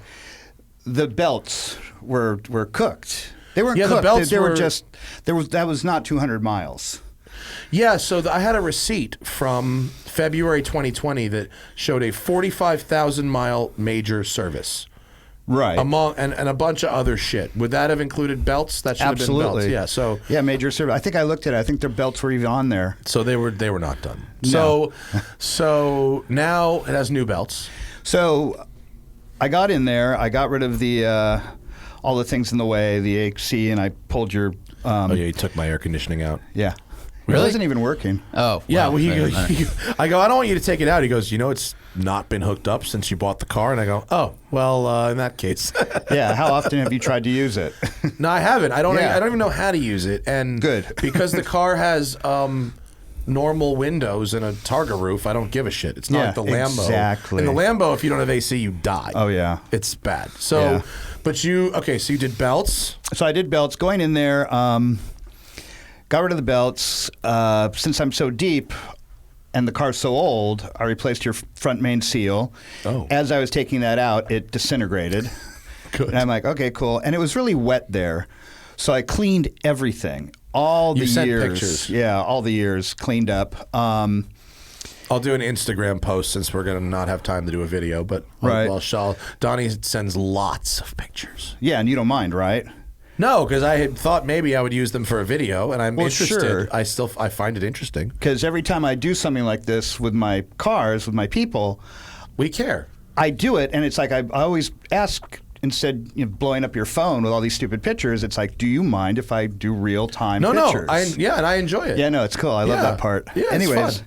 The belts were cooked. They weren't cooked. The belts they were just that was not 200 miles. Yeah, so I had a receipt from February 2020 that showed a 45,000 mile major service. Right. And a bunch of other shit. Would that have included belts? That should have been belts. Absolutely. Yeah, major service. I think I looked at it. I think their belts were even on there. so they were not done. No. So now it has new belts. So I got in there. I got rid of the all the things in the way, the AC, and I pulled your. Oh yeah, you took my air conditioning out. Yeah. Really? It wasn't even working. Oh, Yeah, wow. I go, I don't want you to take it out. He goes, it's not been hooked up since you bought the car. And I go, oh, well, in that case. Yeah. How often have you tried to use it? No, I haven't. I don't Yeah. even know how to use it. And Good. because the car has normal windows and a Targa roof, I don't give a shit. It's not Yeah, like the Lambo. exactly. In the Lambo, if you don't have AC, you die. Oh yeah. It's bad. So, Yeah. but so you did belts. So I did belts. Going in there, got rid of the belts. Since I'm so deep and the car's so old, I replaced your front main seal. Oh. As I was taking that out, it disintegrated. Good. And I'm like, okay, cool. And it was really wet there. So I cleaned everything. All the You sent years. pictures. Yeah, all the years cleaned up. I'll do an Instagram post since we're going to not have time to do a video. But Right. Donnie sends lots of pictures. Yeah, and you don't mind, right? No, because I had thought maybe I would use them for a video, and I'm Well, interested. sure. I find it interesting. Because every time I do something like this with my cars, with my people, We care. I do it, and it's like I always ask, instead of blowing up your phone with all these stupid pictures, it's like, do you mind if I do real-time pictures? and I enjoy it. Yeah, no, it's cool. I love Yeah. that part. Yeah, it's Anyways,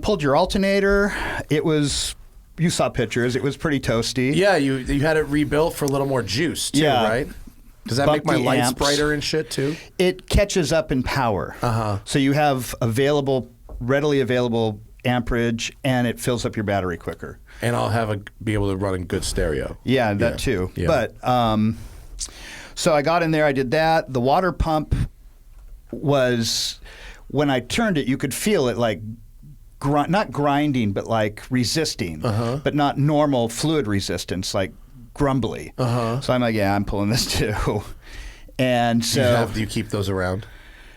pulled your alternator. You saw pictures. It was pretty toasty. Yeah, you had it rebuilt for a little more juice too, Yeah. right? Does that make my Bumped the lights amps. brighter and shit too? It catches up in power. Uh-huh. So you have readily available amperage, and it fills up your battery quicker. And I'll be able to run in good stereo. Yeah, that too. Yeah. But so I got in there. I did that. The water pump was, when I turned it, you could feel it like not grinding, but like resisting, but not normal fluid resistance, like grumbly. So I'm like, yeah, I'm pulling this too. And so, Do you keep those around?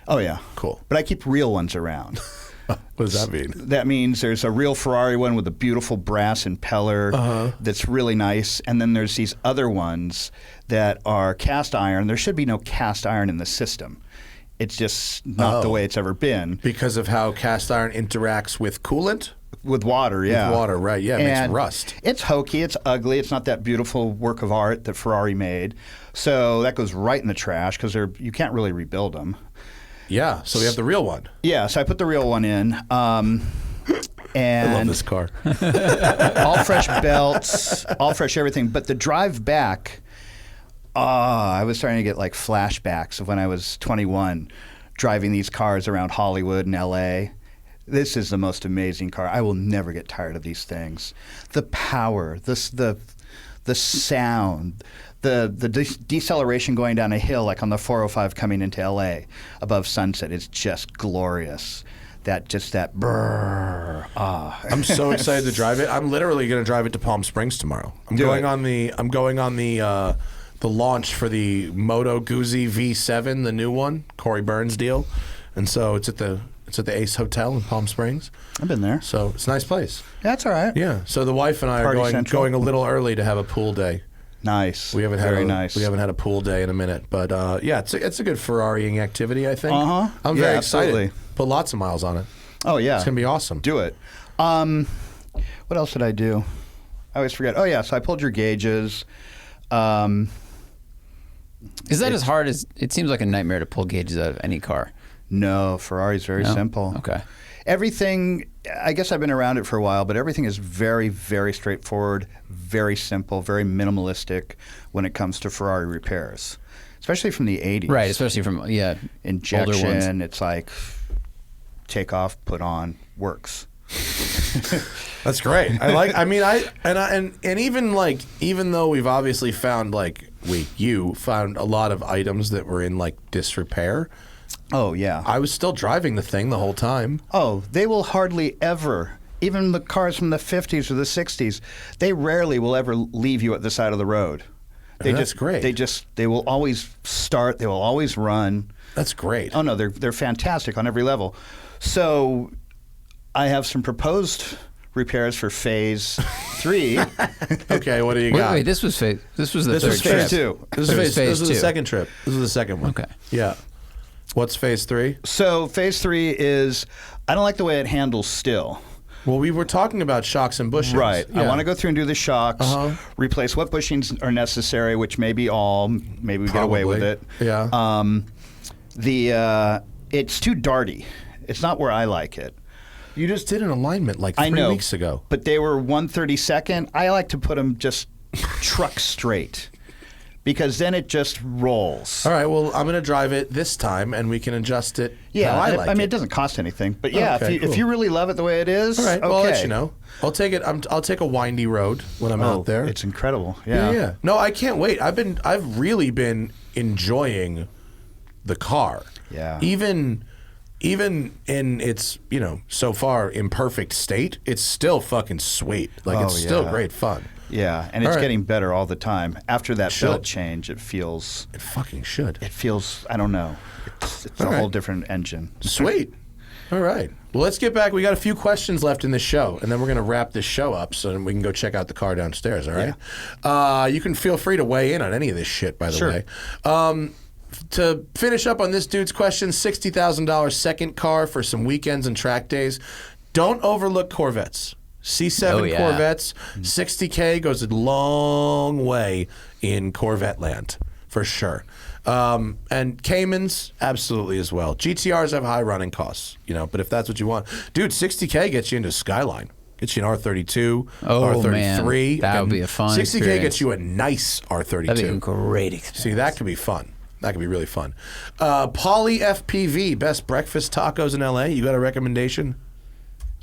oh yeah, Cool. but I keep real ones around. What does that mean? That means there's a real Ferrari one with a beautiful brass impeller that's really nice, and then there's these other ones that are cast iron. There should be no cast iron in the system. It's just not the way it's ever been. Because of how cast iron interacts with coolant? With water, yeah. With water, right. Yeah, it makes And rust. It's hokey, it's ugly, it's not that beautiful work of art that Ferrari made. So that goes right in the trash because you can't really rebuild them. Yeah, so we have the real one. Yeah, so I put the real one in. And I love this car. all fresh belts, all fresh everything. But the drive back, I was starting to get like flashbacks of when I was 21, driving these cars around Hollywood and L.A. This is the most amazing car. I will never get tired of these things. The power, the the sound, the deceleration going down a hill like on the 405 coming into L.A. above Sunset is just glorious. That brrr. I'm so excited to drive it. I'm literally going to drive it to Palm Springs tomorrow. I'm going on the launch for the Moto Guzzi V7, the new one, Corey Burns deal, and so it's at the Ace Hotel in Palm Springs. I've been there. So it's a nice place. Yeah, that's all right. Yeah. So the wife and I Party are Central. going a little early to have a pool day. Nice. We haven't nice. We haven't had a pool day in a minute, but yeah, it's a good Ferrariing activity. I think. I'm Yeah, very absolutely. excited. Put lots of miles on it. Oh yeah, It's gonna be awesome. Do it. What else did I do? I always forget. Oh yeah, so I pulled your gauges. Is that as hard as it seems like a nightmare to pull gauges out of any car? No, Ferrari's very simple. Okay. Everything, I guess I've been around it for a while, but everything is very, very straightforward, very simple, very minimalistic when it comes to Ferrari repairs, especially from the 80s. Right, especially from older ones. Injection, it's like take off, put on, works. That's great. Even though we've obviously found you found a lot of items that were in disrepair. Oh yeah. I was still driving the thing the whole time. Oh, they will hardly ever, even the cars from the 50s or the 60s, they rarely will ever leave you at the side of the road. That's great. They will always start, they will always run. That's great. Oh no, they're fantastic on every level. So I have some proposed repairs for phase 3. Okay, what do you got? Wait, this was the This third was trip. phase 2. This was phase the two. second trip. This was the second one. Okay. Yeah. What's phase 3? So phase 3 is, I don't like the way it handles still. Well, we were talking about shocks and bushings. Right. Yeah. I want to go through and do the shocks, Uh-huh. replace what bushings are necessary, which may be all, maybe we get away with it. Yeah. It's too darty. It's not where I like it. You just did an alignment 3 I know, weeks ago. but they were 1/32. I like to put them just truck straight because then it just rolls. All right, well, I'm going to drive it this time, and we can adjust it Yeah, how I like I mean, it. it doesn't cost anything, but yeah, Okay, if you really love it the way it is, All right, okay. well, I'll let you know. I'll take it. I'll take a windy road when I'm out there. It's incredible. Yeah. No, I can't wait. I've really been enjoying the car. Yeah. Even in its, so far imperfect state, it's still fucking sweet. It's still great fun. Yeah, and it's All right. getting better all the time. After that Should. belt change, it feels, It fucking should. I don't know. It's a All whole right. different engine. Sweet. All right. Well, let's get back. We got a few questions left in this show, and then we're going to wrap this show up so then we can go check out the car downstairs, all right? You can feel free to weigh in on any of this shit, by the Sure. way. To finish up on this dude's question, $60,000 second car for some weekends and track days. Don't overlook Corvettes. C7 Oh, yeah. Corvettes, $60K goes a long way in Corvette land, for sure. And Caymans, absolutely as well. GTRs have high running costs, but if that's what you want. Dude, $60K gets you into Skyline. Gets you an R32, Oh, R33. man. That would be a fun 60K experience. gets you a nice R32. That'd be a great experience. See, that could be fun. That could be really fun. Poly FPV, best breakfast tacos in LA. You got a recommendation,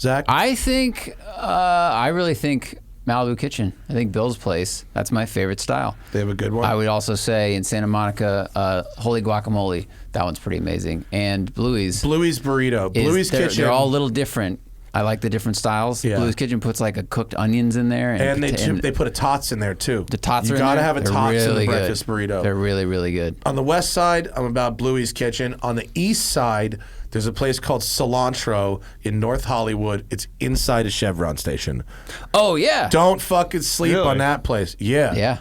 Zach? I really think Malibu Kitchen. I think Bill's Place. That's my favorite style. They have a good one. I would also say in Santa Monica, Holy Guacamole. That one's pretty amazing. And Bluey's. Bluey's Burrito. Bluey's Kitchen. They're all a little different. I like the different styles. Yeah. Bluey's Kitchen puts a cooked onions in there. And they put a tots in there, too. The tots you are in gotta there. have a They're tots in the really breakfast good. burrito. They're really, really good. On the west side, I'm about Bluey's Kitchen. On the east side, there's a place called Cilantro in North Hollywood. It's inside a Chevron station. Oh, yeah. Don't fucking sleep Really? on that place. Yeah. Yeah.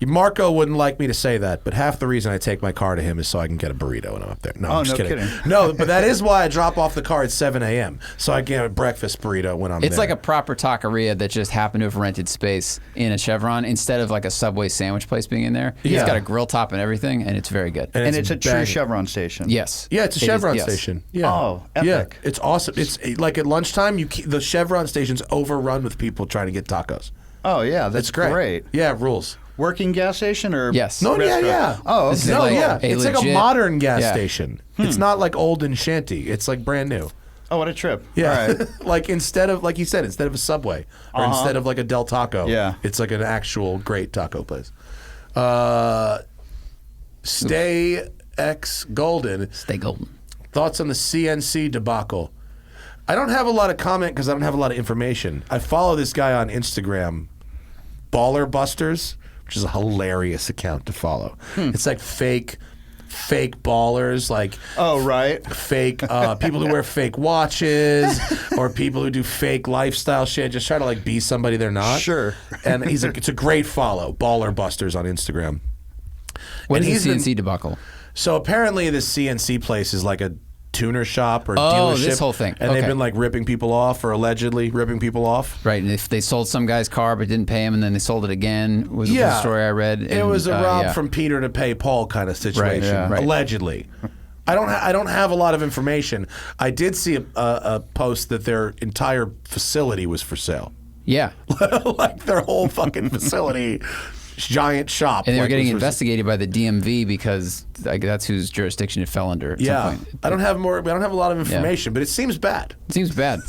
Marco wouldn't like me to say that, but half the reason I take my car to him is so I can get a burrito when I'm up there. No, Oh, I'm just no kidding. kidding. No, but that is why I drop off the car at 7 a.m. so I can have a breakfast burrito when I'm It's there. like a proper taqueria that just happened to have rented space in a Chevron instead of like a Subway sandwich place being in there. Yeah. It's got a grill top and everything, and it's very good. And it's a true banging. Chevron station. Yes. Yeah, it's a It is, Chevron yes. station. Yeah. Oh, epic. Yeah, it's awesome. It's like at lunchtime, the Chevron station's overrun with people trying to get tacos. Oh, yeah, that's It's great. Yeah, rules. Working gas station or Yes. No, restaurant? yeah. Oh, This okay. is No, like yeah. a It's like a legit- modern gas yeah. station. It's not like old and shanty. It's like brand new. Oh, what a trip. Yeah. All right. Like instead of, like you said, instead of a Subway or instead of like a Del Taco, it's like an actual great taco place. Stay X Golden. Stay golden. Thoughts on the CNC debacle? I don't have a lot of comment because I don't have a lot of information. I follow this guy on Instagram, Baller Busters, which is a hilarious account to follow. It's like fake ballers, like fake people who wear fake watches or people who do fake lifestyle shit, just try to like be somebody they're not. Sure. And it's a great follow, Baller Busters on Instagram. What And is the he's CNC debacle? So apparently this CNC place is like a tuner shop or Oh, dealership. this whole thing. And they've Okay. been like ripping people off or allegedly ripping people off. Right, and if they sold some guy's car but didn't pay him, and then they sold it again, was the story I read. It and, was a rob yeah. from Peter to pay Paul kind of situation, yeah. Right. allegedly. I don't have a lot of information. I did see a post that their entire facility was for sale. Yeah, Like their whole fucking facility, giant shop. and they were like, getting was for investigated by the DMV because like, that's whose jurisdiction it fell under. At Yeah, some point. I don't have a lot of information, but it seems bad. It seems bad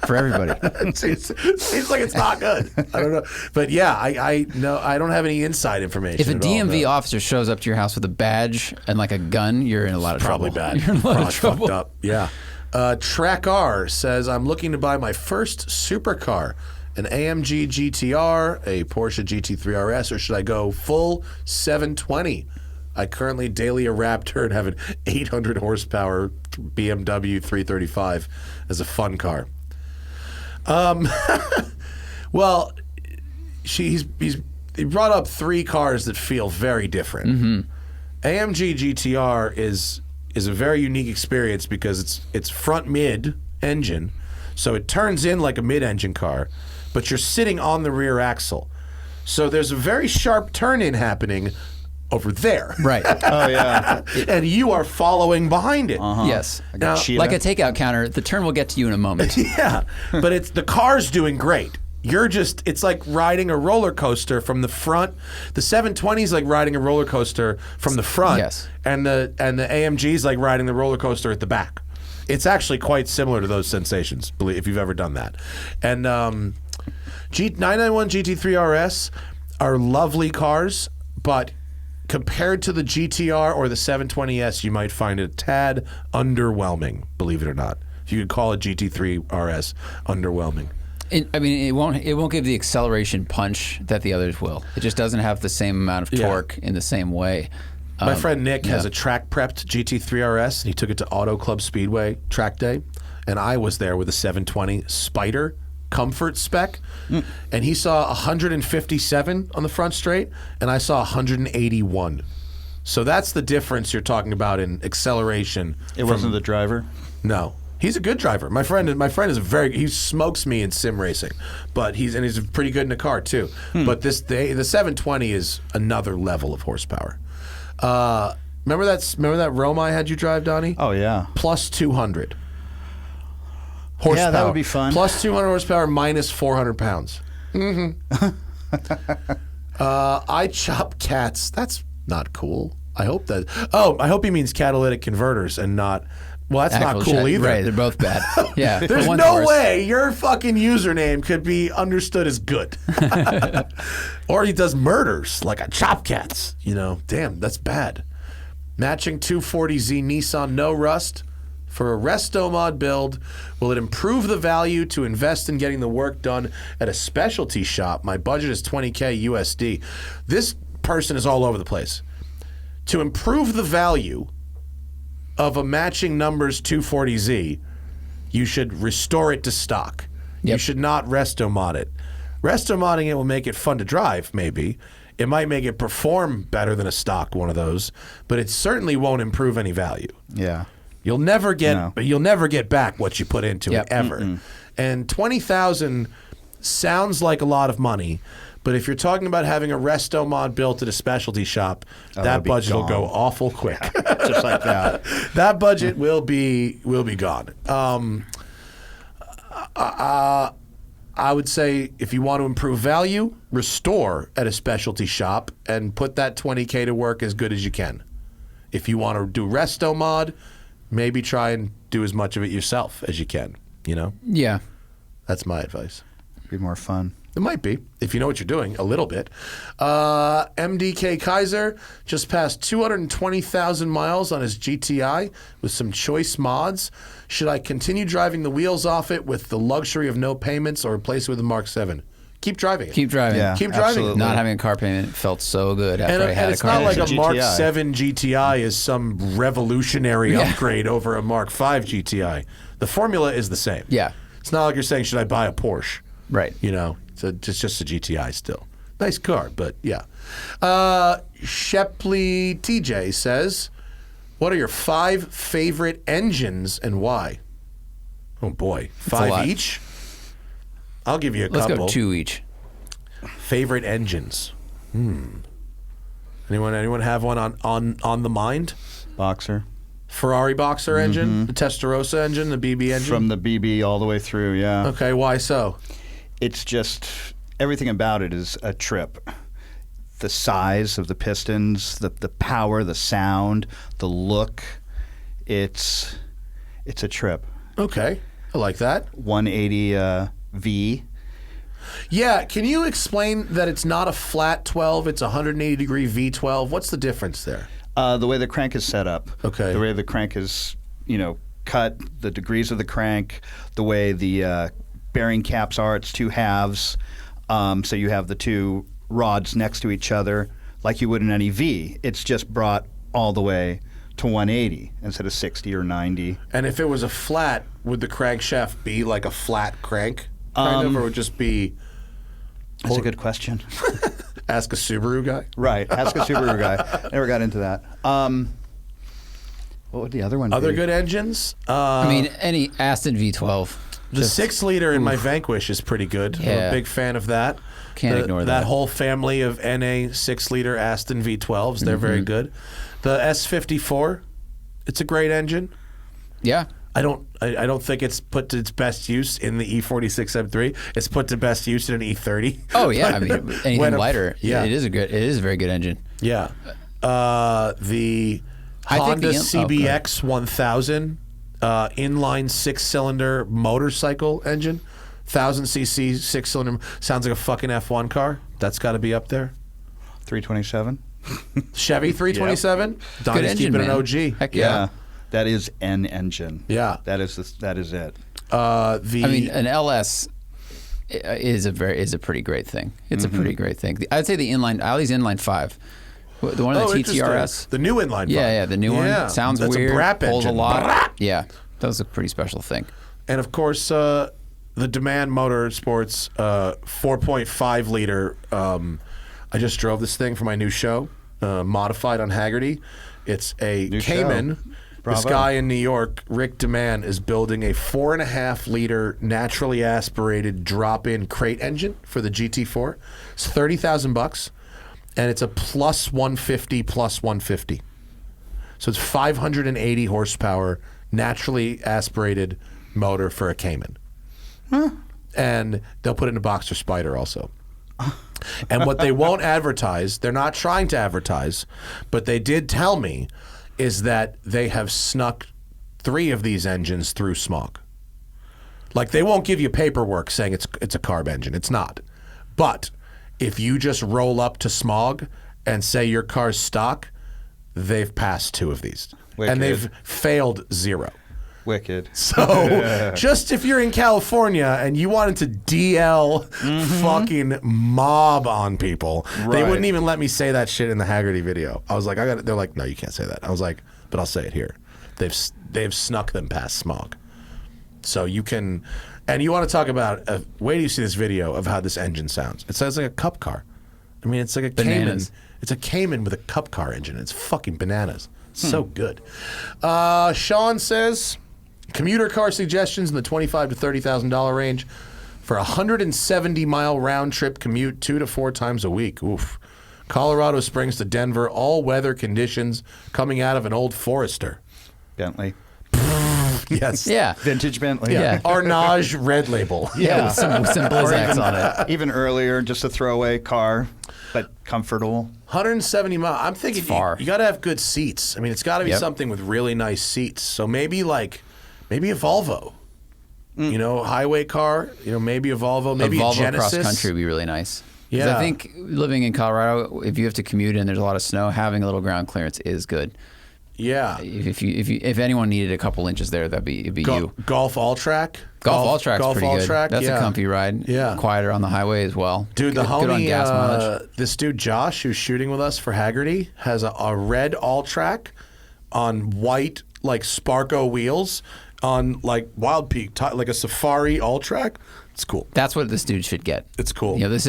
for everybody. It seems like it's not good. I don't know, but yeah, I don't have any inside information. If a at all, DMV no. officer shows up to your house with a badge and like a gun, you're in a lot of Probably trouble. bad. You're in a lot Probably of trouble. fucked up. Yeah. Track R says, I'm looking to buy my first supercar, an AMG GTR, a Porsche GT3 RS, or should I go full 720? I currently daily a Raptor and have an 800 horsepower BMW 335 as a fun car. Well, he brought up three cars that feel very different. AMG GTR is a very unique experience because it's front mid engine, so it turns in like a mid-engine car, but you're sitting on the rear axle. So there's a very sharp turn-in happening over there. Right. Oh, yeah. And you are following behind it. Yes. Now, Cheetah. Like a takeout counter, the turn will get to you in a moment. yeah, but the car's doing great. It's like riding a roller coaster from the front. The 720 is like riding a roller coaster from the front. Yes. And the AMG is like riding the roller coaster at the back. It's actually quite similar to those sensations, if you've ever done that. And 991 GT3 RS are lovely cars, but compared to the GTR or the 720S, you might find it a tad underwhelming, believe it or not. If you could call a GT3 RS underwhelming. I mean, it won't give the acceleration punch that the others will. It just doesn't have the same amount of torque in the same way. My friend Nick has a track prepped GT3 RS, and he took it to Auto Club Speedway track day, and I was there with a 720 Spider comfort spec, and he saw 157 on the front straight, and I saw 181. So that's the difference you're talking about in acceleration. It wasn't the driver? No. He's a good driver. My friend is he smokes me in sim racing, but he's pretty good in the car too. But the 720 is another level of horsepower. Remember that Roma I had you drive, Donnie? Oh, yeah. Plus 200 horsepower. Yeah, that would be fun. Plus 200 horsepower, minus 400 pounds. I chop cats. That's not cool. I hope he means catalytic converters and not. Well, that's not cool either. Right, they're both bad. Yeah. There's no way your fucking username could be understood as good. Or he does murders, like a chop cats. Damn, that's bad. Matching 240Z Nissan No Rust for a resto mod build. Will it improve the value to invest in getting the work done at a specialty shop? My budget is $20K USD. This person is all over the place. To improve the value of a matching numbers 240Z, you should restore it to stock. You should not resto mod it. Resto modding it will make it fun to drive, maybe. It might make it perform better than a stock one of those, but it certainly won't improve any value. Yeah. You'll never get back what you put into it ever. And $20,000 sounds like a lot of money, but if you're talking about having a resto mod built at a specialty shop, that budget will go awful quick. Just like that. That budget will be gone. I would say if you want to improve value, restore at a specialty shop and put that $20K to work as good as you can. If you want to do resto mod, maybe try and do as much of it yourself as you can. You know, Yeah. that's my advice. Be more fun. It might be, if you know what you're doing, a little bit. MDK Kaiser just passed 220,000 miles on his GTI with some choice mods. Should I continue driving the wheels off it with the luxury of no payments or replace it with a Mark 7? Keep driving it. Keep driving. Yeah, Keep driving absolutely. Not having a car payment felt so good after I had And a it's car not payment. like a It's a Mark GTI. 7 GTI is some revolutionary upgrade over a Mark 5 GTI. The formula is the same. Yeah. It's not like you're saying, should I buy a Porsche? Right. You know, it's just a GTI still. Nice car, but yeah. Shepley TJ says, what are your 5 favorite engines and why? Oh boy, a 5 lot. each? I'll give you a Let's couple. go 2 each. Favorite engines. Anyone have one on the mind? Boxer. Ferrari Boxer engine, the Testarossa engine, the BB engine? From the BB all the way through, yeah. Okay, why so? It's just, everything about it is a trip. The size of the pistons, the power, the sound, the look. It's a trip. Okay, I like that. 180 V. Yeah, can you explain that it's not a flat 12, it's a 180 degree V12? What's the difference there? The way the crank is set up. Okay. The way the crank is, cut, the degrees of the crank, the way the bearing caps are, it's 2 halves. So you have the 2 rods next to each other like you would in any V. It's just brought all the way to 180 instead of 60 or 90. And if it was a flat, would the crankshaft be like a flat crank, kind of, or would it just be... That's a good question. Ask a Subaru guy? Right. Ask a Subaru guy. Never got into that. What would the other one be? Other good engines? I mean, any Aston V12. The 6-liter in my Vanquish is pretty good. I'm a Yeah. big fan of that. Can't ignore that. That whole family of NA 6-liter Aston V12s, they're very good. The S54, it's a great engine. Yeah. I don't think it's put to its best use in the E46 M3. It's put to best use in an E30. Oh yeah. I mean, anything When lighter. yeah. It is a very good engine. Yeah. The I think Honda the CBX 1000 inline 6-cylinder motorcycle engine, 1000cc 6-cylinder, sounds like a fucking F1 car. That's got to be up there. 327? Chevy 327. Donnie's Good engine, keeping man. an OG. Heck yeah. That is an engine. Yeah. That is it. I mean, an LS is a pretty great thing. It's a pretty great thing. I'd say the inline, I always inline 5. The one of the interesting. TTRS. The new inline. Yeah, the new one. Sounds That's weird. a Brap Pulls engine. a lot. Brap. Yeah, that was a pretty special thing. And of course, the Demand Motorsports 4.5 liter. I just drove this thing for my new show, modified on Haggerty. It's a New Cayman. show. This Bravo. guy in New York, Rick Demand, is building a 4.5 liter naturally aspirated drop-in crate engine for the GT4. It's $30,000, and it's a plus 150 plus 150. So it's 580 horsepower, naturally aspirated motor for a Cayman. And they'll put it in a Boxer Spider also. And what they won't advertise, they're not trying to advertise, but they did tell me, is that they have snuck 3 of these engines through smog. Like, they won't give you paperwork saying it's a carb engine. It's not. But if you just roll up to smog and say your car's stock, they've passed 2 of these. Wicked. And they've failed 0. Wicked. So just if you're in California and you wanted to DL fucking mob on people, they Right. wouldn't even let me say that shit in the Haggerty video. I was like, they're like, no, you can't say that. I was like, but I'll say it here. They've snuck them past smog. So you can, and you want to talk about, wait till you see this video of how this engine sounds. It sounds like a cup car. I mean, it's like a Bananas. Cayman. It's a Cayman with a cup car engine. It's fucking bananas. So good. Sean says, Commuter Car Suggestions in the $25,000 to $30,000 range for a 170-mile round-trip commute 2 to 4 times a week. Oof. Colorado Springs to Denver, all-weather conditions, coming out of an old Forester. Bentley. Yes. Yeah. Vintage Bentley. Yeah. Arnage Red Label. Yeah, with some Blizzaks on it. Even earlier, just a throwaway car, but comfortable. 170 miles. I'm thinking It's far. you got to have good seats. I mean, it's got to be Yep. something with really nice seats. So maybe maybe a Volvo. You know, highway car. You know, maybe a Volvo. Maybe a Volvo Genesis. cross country would be really nice. 'Cause Yeah. I think living in Colorado, if you have to commute and there's a lot of snow, having a little ground clearance is good. Yeah. If anyone needed a couple inches there, it'd be you. Golf All Track. Golf All Track's pretty good. Track, That's a comfy ride. Yeah. Quieter on the highway as well. Dude, the good on homie, gas mileage. this dude Josh, who's shooting with us for Haggerty, has a red All Track on white like Sparko wheels on like Wild Peak, like a Safari All Track. It's cool. That's what this dude should get. It's cool. You know, it's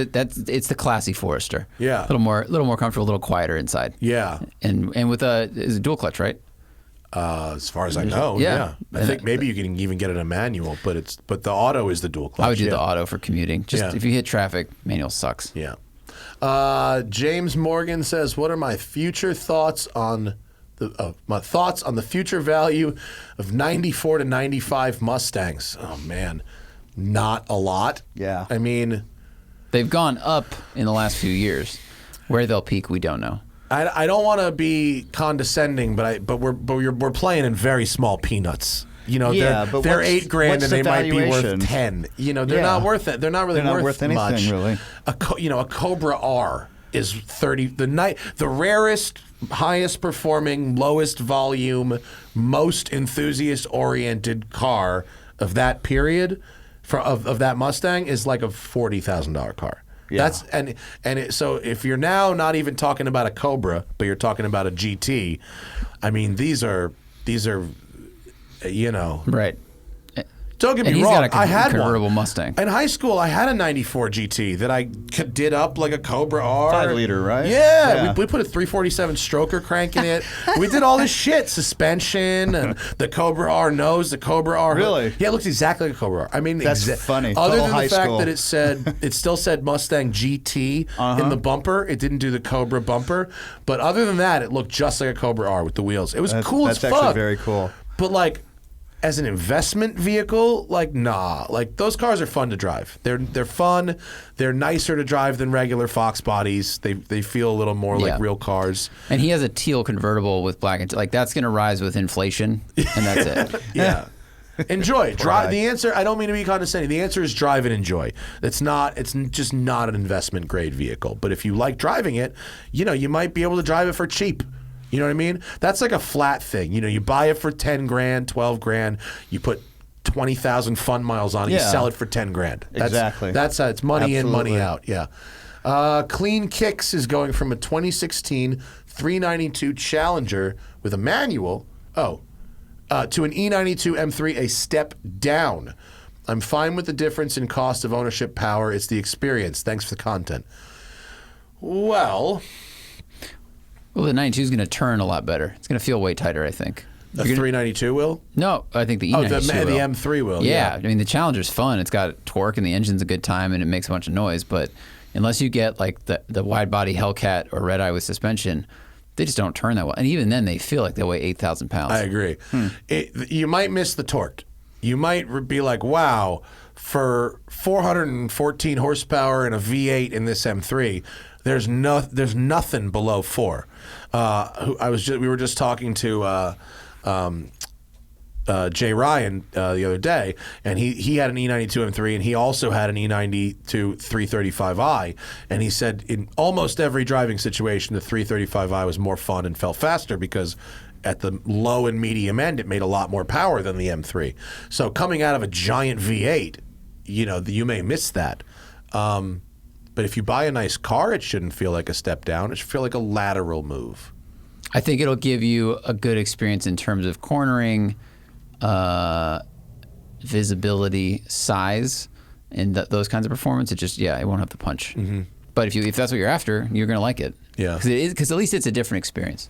the classy Forester. Yeah. A little more comfortable, a little quieter inside. Yeah. And with is a dual clutch, right? As far as I know, Yeah. I think maybe you can even get it a manual, but the auto is the dual clutch. I would do the auto for commuting. Just if you hit traffic, manual sucks. Yeah. James Morgan says, "What are my future thoughts on the future value of 94 to 95 Mustangs?" Oh man, not a lot. Yeah. I mean, They've gone up in the last few years. Where they'll peak, we don't know. I don't want to be condescending, but we're playing in very small peanuts. You know, Yeah, they're but $8 grand what's and the they might be worth valuation? 10. You know, they're Yeah. not worth it. They're not really They're not worth anything, much. really. A Cobra R is 30. The rarest, highest performing, lowest volume, most enthusiast oriented car of that period of that Mustang is like a $40,000 car. Yeah. So if you're now not even talking about a Cobra, but you're talking about a GT, I mean these are you know. Right. Don't get me And he's wrong. got a I had convertible one. Mustang. In high school, I had a '94 GT that I did up like a Cobra R. 5-liter, right? Yeah. Yeah. We put a 347 stroker crank in it. We did all this shit, suspension and the Cobra R nose, the Cobra R. Really? Yeah, it looks exactly like a Cobra R. I mean, That's funny. Other Total than high the fact school. that it still said Mustang GT in the bumper. It didn't do the Cobra bumper. But other than that, it looked just like a Cobra R with the wheels. It was cool as fuck. That's actually very cool. But like, as an investment vehicle, like nah, like those cars are fun to drive. They're fun. They're nicer to drive than regular Fox bodies. They feel a little more like real cars. And he has a teal convertible with black and like that's going to rise with inflation, and that's it. Yeah. Enjoy. Drive. The answer, I don't mean to be condescending. The answer is drive and enjoy. It's just not an investment grade vehicle. But if you like driving it, you know, you might be able to drive it for cheap. You know what I mean? That's like a flat thing. You know, you buy it for 10 grand, 12 grand, you put 20,000 fun miles on it, you Yeah. sell it for 10 grand. Exactly. That's it's money in, money Absolutely. out. Yeah. Clean Kicks is going from a 2016 392 Challenger with a manual, to an E92 M3, a step down. I'm fine with the difference in cost of ownership power. It's the experience. Thanks for the content. Well, Well, the 92 is going to turn a lot better. It's going to feel way tighter, I think. the 392 will? No, I think the Oh, E92 the will. M3 will. Yeah, I mean the Challenger's fun. It's got torque and the engine's a good time and it makes a bunch of noise. But unless you get like the wide body Hellcat or Red Eye with suspension, they just don't turn that well. And even then, they feel like they weigh 8,000 pounds. I agree. You might miss the torque. You might be like, wow, for 414 horsepower and a V8 in this M3, there's nothing below 4. We were just talking to Jay Ryan the other day, and he had an E92 M3, and he also had an E92 335i, and he said in almost every driving situation, the 335i was more fun and felt faster because at the low and medium end, it made a lot more power than the M3. So coming out of a giant V8, you know, you may miss that. But if you buy a nice car, it shouldn't feel like a step down. It should feel like a lateral move. I think it'll give you a good experience in terms of cornering, visibility, size, and those kinds of performance. It won't have the punch. Mm-hmm. But if that's what you're after, you're going to like it. Yeah. Because at least it's a different experience.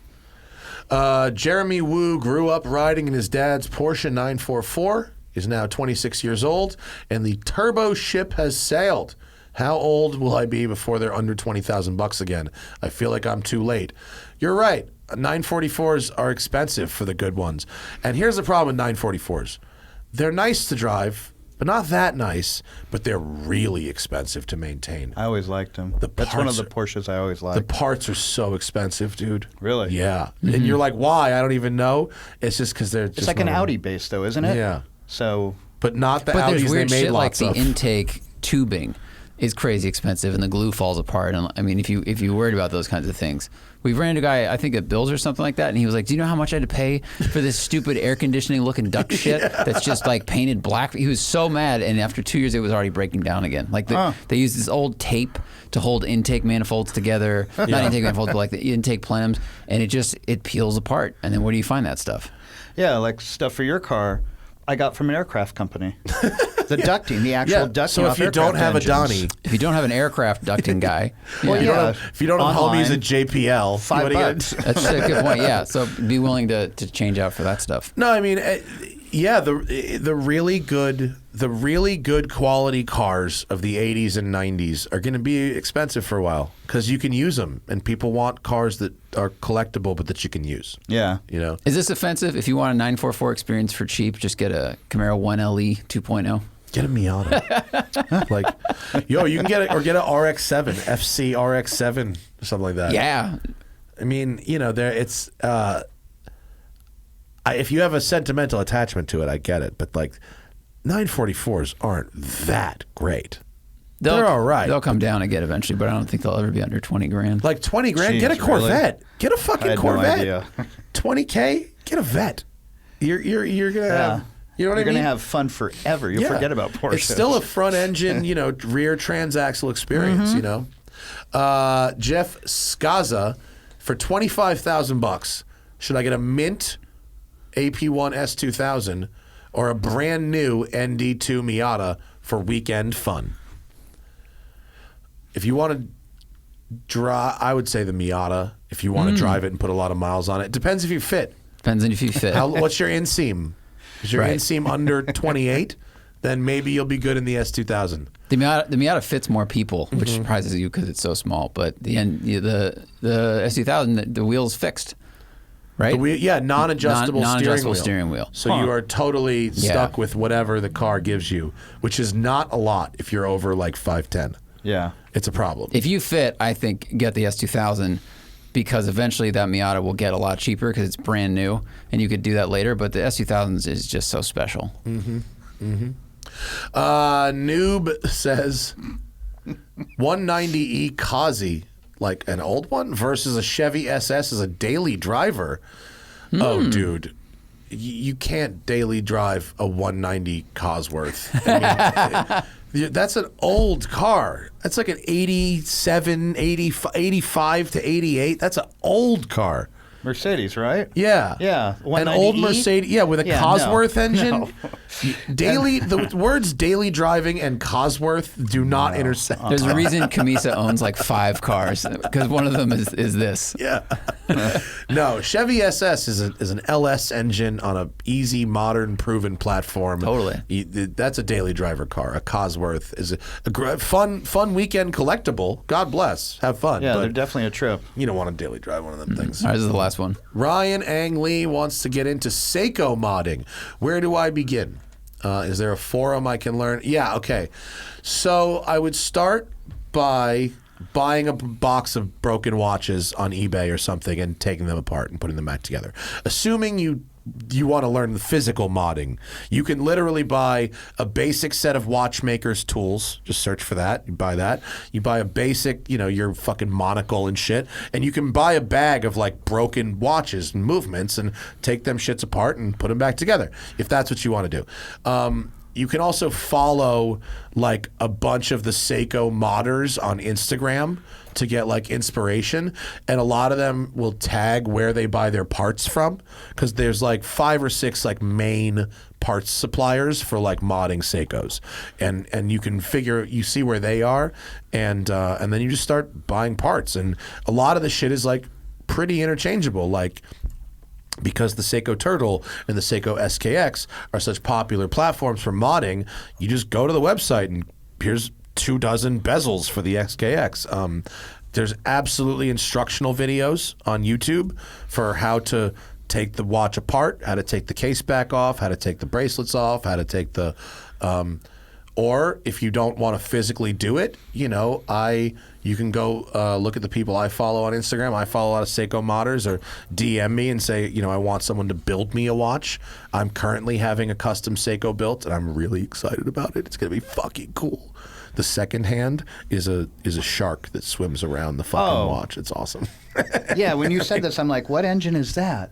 Jeremy Wu grew up riding in his dad's Porsche 944, is now 26 years old, and the turbo ship has sailed. How old will I be before they're under $20,000 again? I feel like I'm too late. You're right. 944s are expensive for the good ones. And here's the problem with 944s. They're nice to drive. but not that nice. But they're really expensive to maintain. I always liked them. The That's one of the parts Porsches I always The liked. parts are so expensive, dude. Really? Yeah. And you're like, why? I don't even know. It's just because they're just It's like an not- Audi base, though, isn't it? Yeah. So But not the But there's Audis weird they made shit like lots the of. intake tubing is crazy expensive, and the glue falls apart. And I mean, if you're worried about those kinds of things, we ran into a guy, I think at Bill's or something like that, and he was like, "Do you know how much I had to pay for this stupid air conditioning looking duct shit that's just like painted black?" He was so mad, and after 2 years, it was already breaking down again. Like they used this old tape to hold intake manifolds together, not intake manifolds, but like the intake plenums, and it peels apart. And then where do you find that stuff? yeah, like stuff for your car, I got from an aircraft company. The ducting, the actual ducting. So if off you don't aircraft have engines. a Donnie, If you don't have an aircraft ducting guy, Well, yeah. if you don't have Online, homies at JPL, $5. you wanna get- That's a good point. Yeah, so be willing to change out for that stuff. No, I mean, yeah, the really good quality cars of the 80s and 90s are going to be expensive for a while because you can use them, and people want cars that are collectible but that you can use. Yeah. You know, Is this offensive? If you want a 944 experience for cheap, just get a Camaro 1LE 2.0. get a Miata. Like, you can get a RX-7, FC RX-7, or something like that. Yeah. I mean, it's. If you have a sentimental attachment to it, I get it, but like 944s aren't that great. They're all right. They'll come down again eventually, but I don't think they'll ever be under 20 grand. Like 20 grand, get a Jeez, really? Corvette. Get a I fucking had no Corvette. idea. 20K, get a Vet. You're gonna have. You know what You're I mean? gonna have fun forever. You'll forget about Porsche. It's still a front engine, rear transaxle experience. Jeff Skaza, for $25,000, should I get a mint AP1 S2000 or a brand new ND2 Miata for weekend fun? If you want to drive, I would say the Miata. If you want to drive it and put a lot of miles on it, depends if you fit. Depends on if you fit. What's your inseam? Is your Right. inseam under 28? Then maybe you'll be good in the S2000. The Miata fits more people, which surprises you because it's so small. But the S2000, the wheel's fixed, right? Non-adjustable, non-adjustable steering wheel. So you are totally stuck with whatever the car gives you, which is not a lot if you're over like 5'10". Yeah. It's a problem. If you fit, I think get the S2000 because eventually that Miata will get a lot cheaper because it's brand new, and you could do that later. But the S2000 is just so special. Noob says 190E Kazi, like an old one, versus a Chevy SS as a daily driver. Oh, dude. You can't daily drive a 190 Cosworth. I mean, that's an old car. That's like an 87, 85 to 88. That's an old car. Mercedes, right? Yeah. Yeah. An old 190E? Mercedes. Yeah, with a Yeah, Cosworth no. engine. No. Daily, the words daily driving and Cosworth do not intersect. There's a reason Camisa owns like 5 cars because one of them is this. Yeah. No, Chevy SS is an LS engine on a easy, modern, proven platform. Totally. That's a daily driver car. A Cosworth is a fun weekend collectible. God bless. Have fun. Yeah, but they're definitely a trip. you don't want to daily drive one of them things. All right, this is the last one. Ryan Ang Lee wants to get into Seiko modding. Where do I begin? Is there a forum I can learn? Yeah, okay. So I would start by buying a box of broken watches on eBay or something and taking them apart and putting them back together. Assuming you want to learn the physical modding, you can literally buy a basic set of watchmaker's tools. Just search for that. You buy that. You buy a basic, your fucking monocle and shit, and you can buy a bag of like broken watches and movements and take them shits apart and put them back together if that's what you want to do. You can also follow like a bunch of the Seiko modders on Instagram to get like inspiration, and a lot of them will tag where they buy their parts from because there's like 5 or 6 like main parts suppliers for like modding Seikos, and you see where they are, and then you just start buying parts, and a lot of the shit is like pretty interchangeable, like. Because the Seiko Turtle and the Seiko SKX are such popular platforms for modding, you just go to the website and here's 24 bezels for the SKX. There's absolutely instructional videos on YouTube for how to take the watch apart, how to take the case back off, how to take the bracelets off, how to take the Or if you don't want to physically do it, you can go look at the people I follow on Instagram. I follow a lot of Seiko modders, or DM me and say, I want someone to build me a watch. I'm currently having a custom Seiko built, and I'm really excited about it. It's going to be fucking cool. The second hand is a shark that swims around the fucking watch. It's awesome. Yeah, when you said this, I'm like, what engine is that?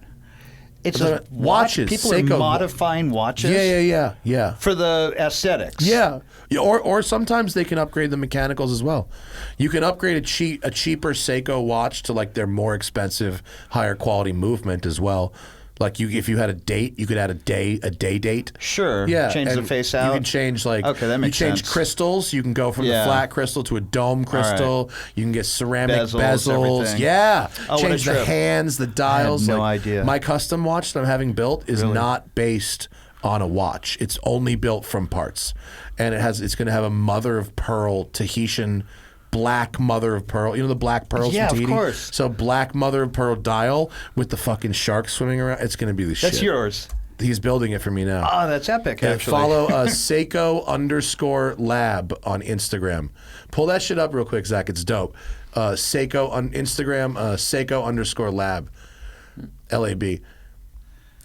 It's a watches. People Seiko. are modifying watches. Yeah. For the aesthetics. Yeah. Or sometimes they can upgrade the mechanicals as well. You can upgrade a cheaper Seiko watch to like their more expensive, higher quality movement as well. Like if you had a date, you could add a day date. Sure. Yeah. Change the face out. You can change Okay, that makes you change sense. crystals. You can go from the flat crystal to a dome crystal. Right. You can get ceramic Bezels, everything. Yeah. Oh, what a change the trip. hands, the dials. no idea. My custom watch that I'm having built is not based on a watch. It's only built from parts. And it's going to have a mother of pearl Tahitian black mother of pearl. The black pearls Yeah, from of Tahiti? course. So black mother of pearl dial with the fucking shark swimming around. It's going to be the shit. That's yours. He's building it for me now. Oh, that's epic, And actually. follow Seiko_lab on Instagram. Pull that shit up real quick, Zach. It's dope. Seiko on Instagram, Seiko_lab, LAB.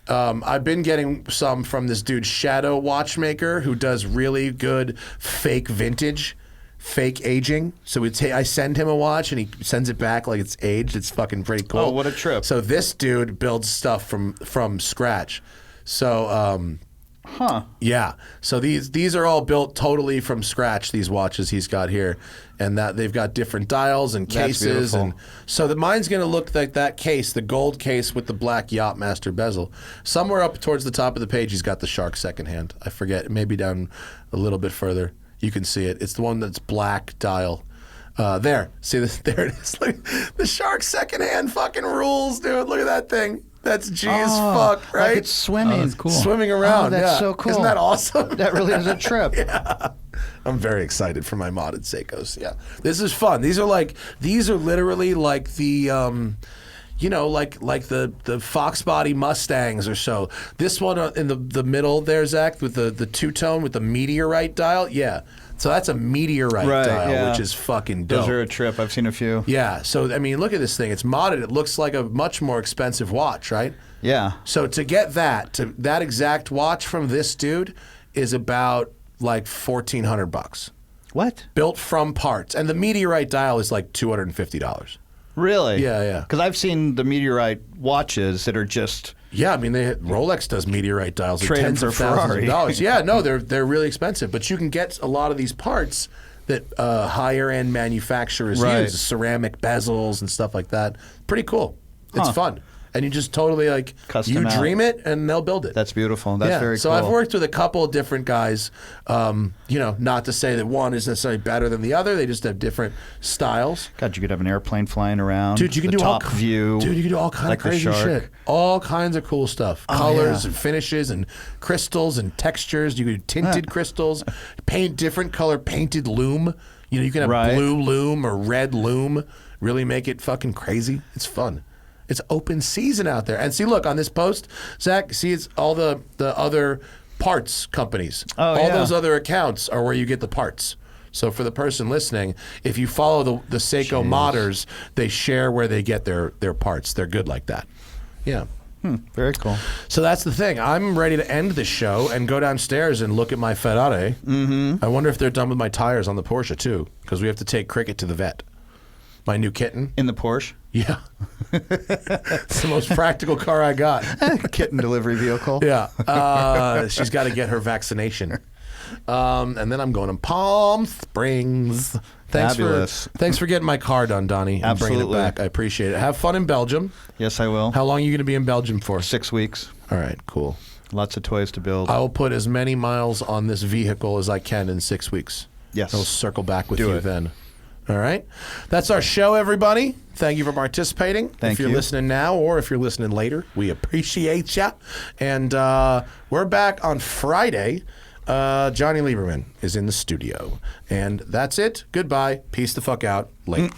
I've been getting some from this dude, Shadow Watchmaker, who does really good fake vintage, fake aging. So I send him a watch and he sends it back like it's aged. It's fucking pretty cool. Oh, what a trip. So this dude builds stuff from scratch. So yeah. So these are all built totally from scratch, these watches he's got here. And that they've got different dials and That's cases. beautiful. And so mine's going to look like that case, the gold case with the black Yachtmaster bezel. Somewhere up towards the top of the page, he's got the shark secondhand. I forget, maybe down a little bit further. You can see it. It's the one that's black dial. There. See this? There it is. Look, the shark secondhand fucking rules, dude. Look at that thing. That's G as fuck, right? Like it's swimming. Oh, that's cool. Swimming around. Oh, that's yeah. so cool. Isn't that awesome? That really is a trip. Yeah. I'm very excited for my modded Seikos. Yeah. This is fun. These are literally like the like the Fox Body Mustangs or so. This one in the middle there, Zach, with the two-tone with the meteorite dial. Yeah. So that's a meteorite dial, which is fucking dope. Those are a trip. I've seen a few. Yeah. So, I mean, look at this thing. It's modded. It looks like a much more expensive watch, right? Yeah. So to get that exact watch from this dude is about like $1,400. What? Built from parts. And the meteorite dial is like $250. Really? Yeah. Because I've seen the meteorite watches that are just... Yeah, I mean, Rolex does meteorite dials at Trade 'em tens for of thousands Ferrari. of dollars. Yeah, no, they're really expensive, but you can get a lot of these parts that higher end manufacturers use, ceramic bezels and stuff like that. Pretty cool. It's fun. And you just totally like Custom out. dream it and they'll build it. That's beautiful. That's very cool. So I've worked with a couple of different guys. Not to say that one is necessarily better than the other. They just have different styles. God, you could have an airplane flying around. Dude, you can the do top view. Dude, you can do all kinds like of the crazy shark. shit. All kinds of cool stuff. Oh, Colors yeah. and finishes and crystals and textures. You can do tinted crystals, paint different color painted loom. You can have blue loom or red loom. Really make it fucking crazy. It's fun. It's open season out there. And see, look, on this post, Zach, see, it's all the other parts companies. Oh, all yeah. those other accounts are where you get the parts. So for the person listening, if you follow the Seiko modders, they share where they get their parts. They're good like that. Yeah. Very cool. So that's the thing. I'm ready to end this show and go downstairs and look at my Ferrari. Mm-hmm. I wonder if they're done with my tires on the Porsche, too, because we have to take Cricket to the vet. My new kitten. In the Porsche? Yeah. It's the most practical car I got. Kitten delivery vehicle. Yeah. She's got to get her vaccination. And then I'm going to Palm Springs. Fabulous. Thanks for getting my car done, Donnie. And bringing it Absolutely. back. I appreciate it. Have fun in Belgium. Yes, I will. How long are you going to be in Belgium for? 6 weeks. All right, cool. Lots of toys to build. I will put as many miles on this vehicle as I can in 6 weeks. Yes. I'll circle back with Do you it. then. All right. That's our show, everybody. Thank you for participating. Thank if you're you. listening now or if you're listening later, we appreciate you. And we're back on Friday. Johnny Lieberman is in the studio. And that's it. Goodbye. Peace the fuck out. Late.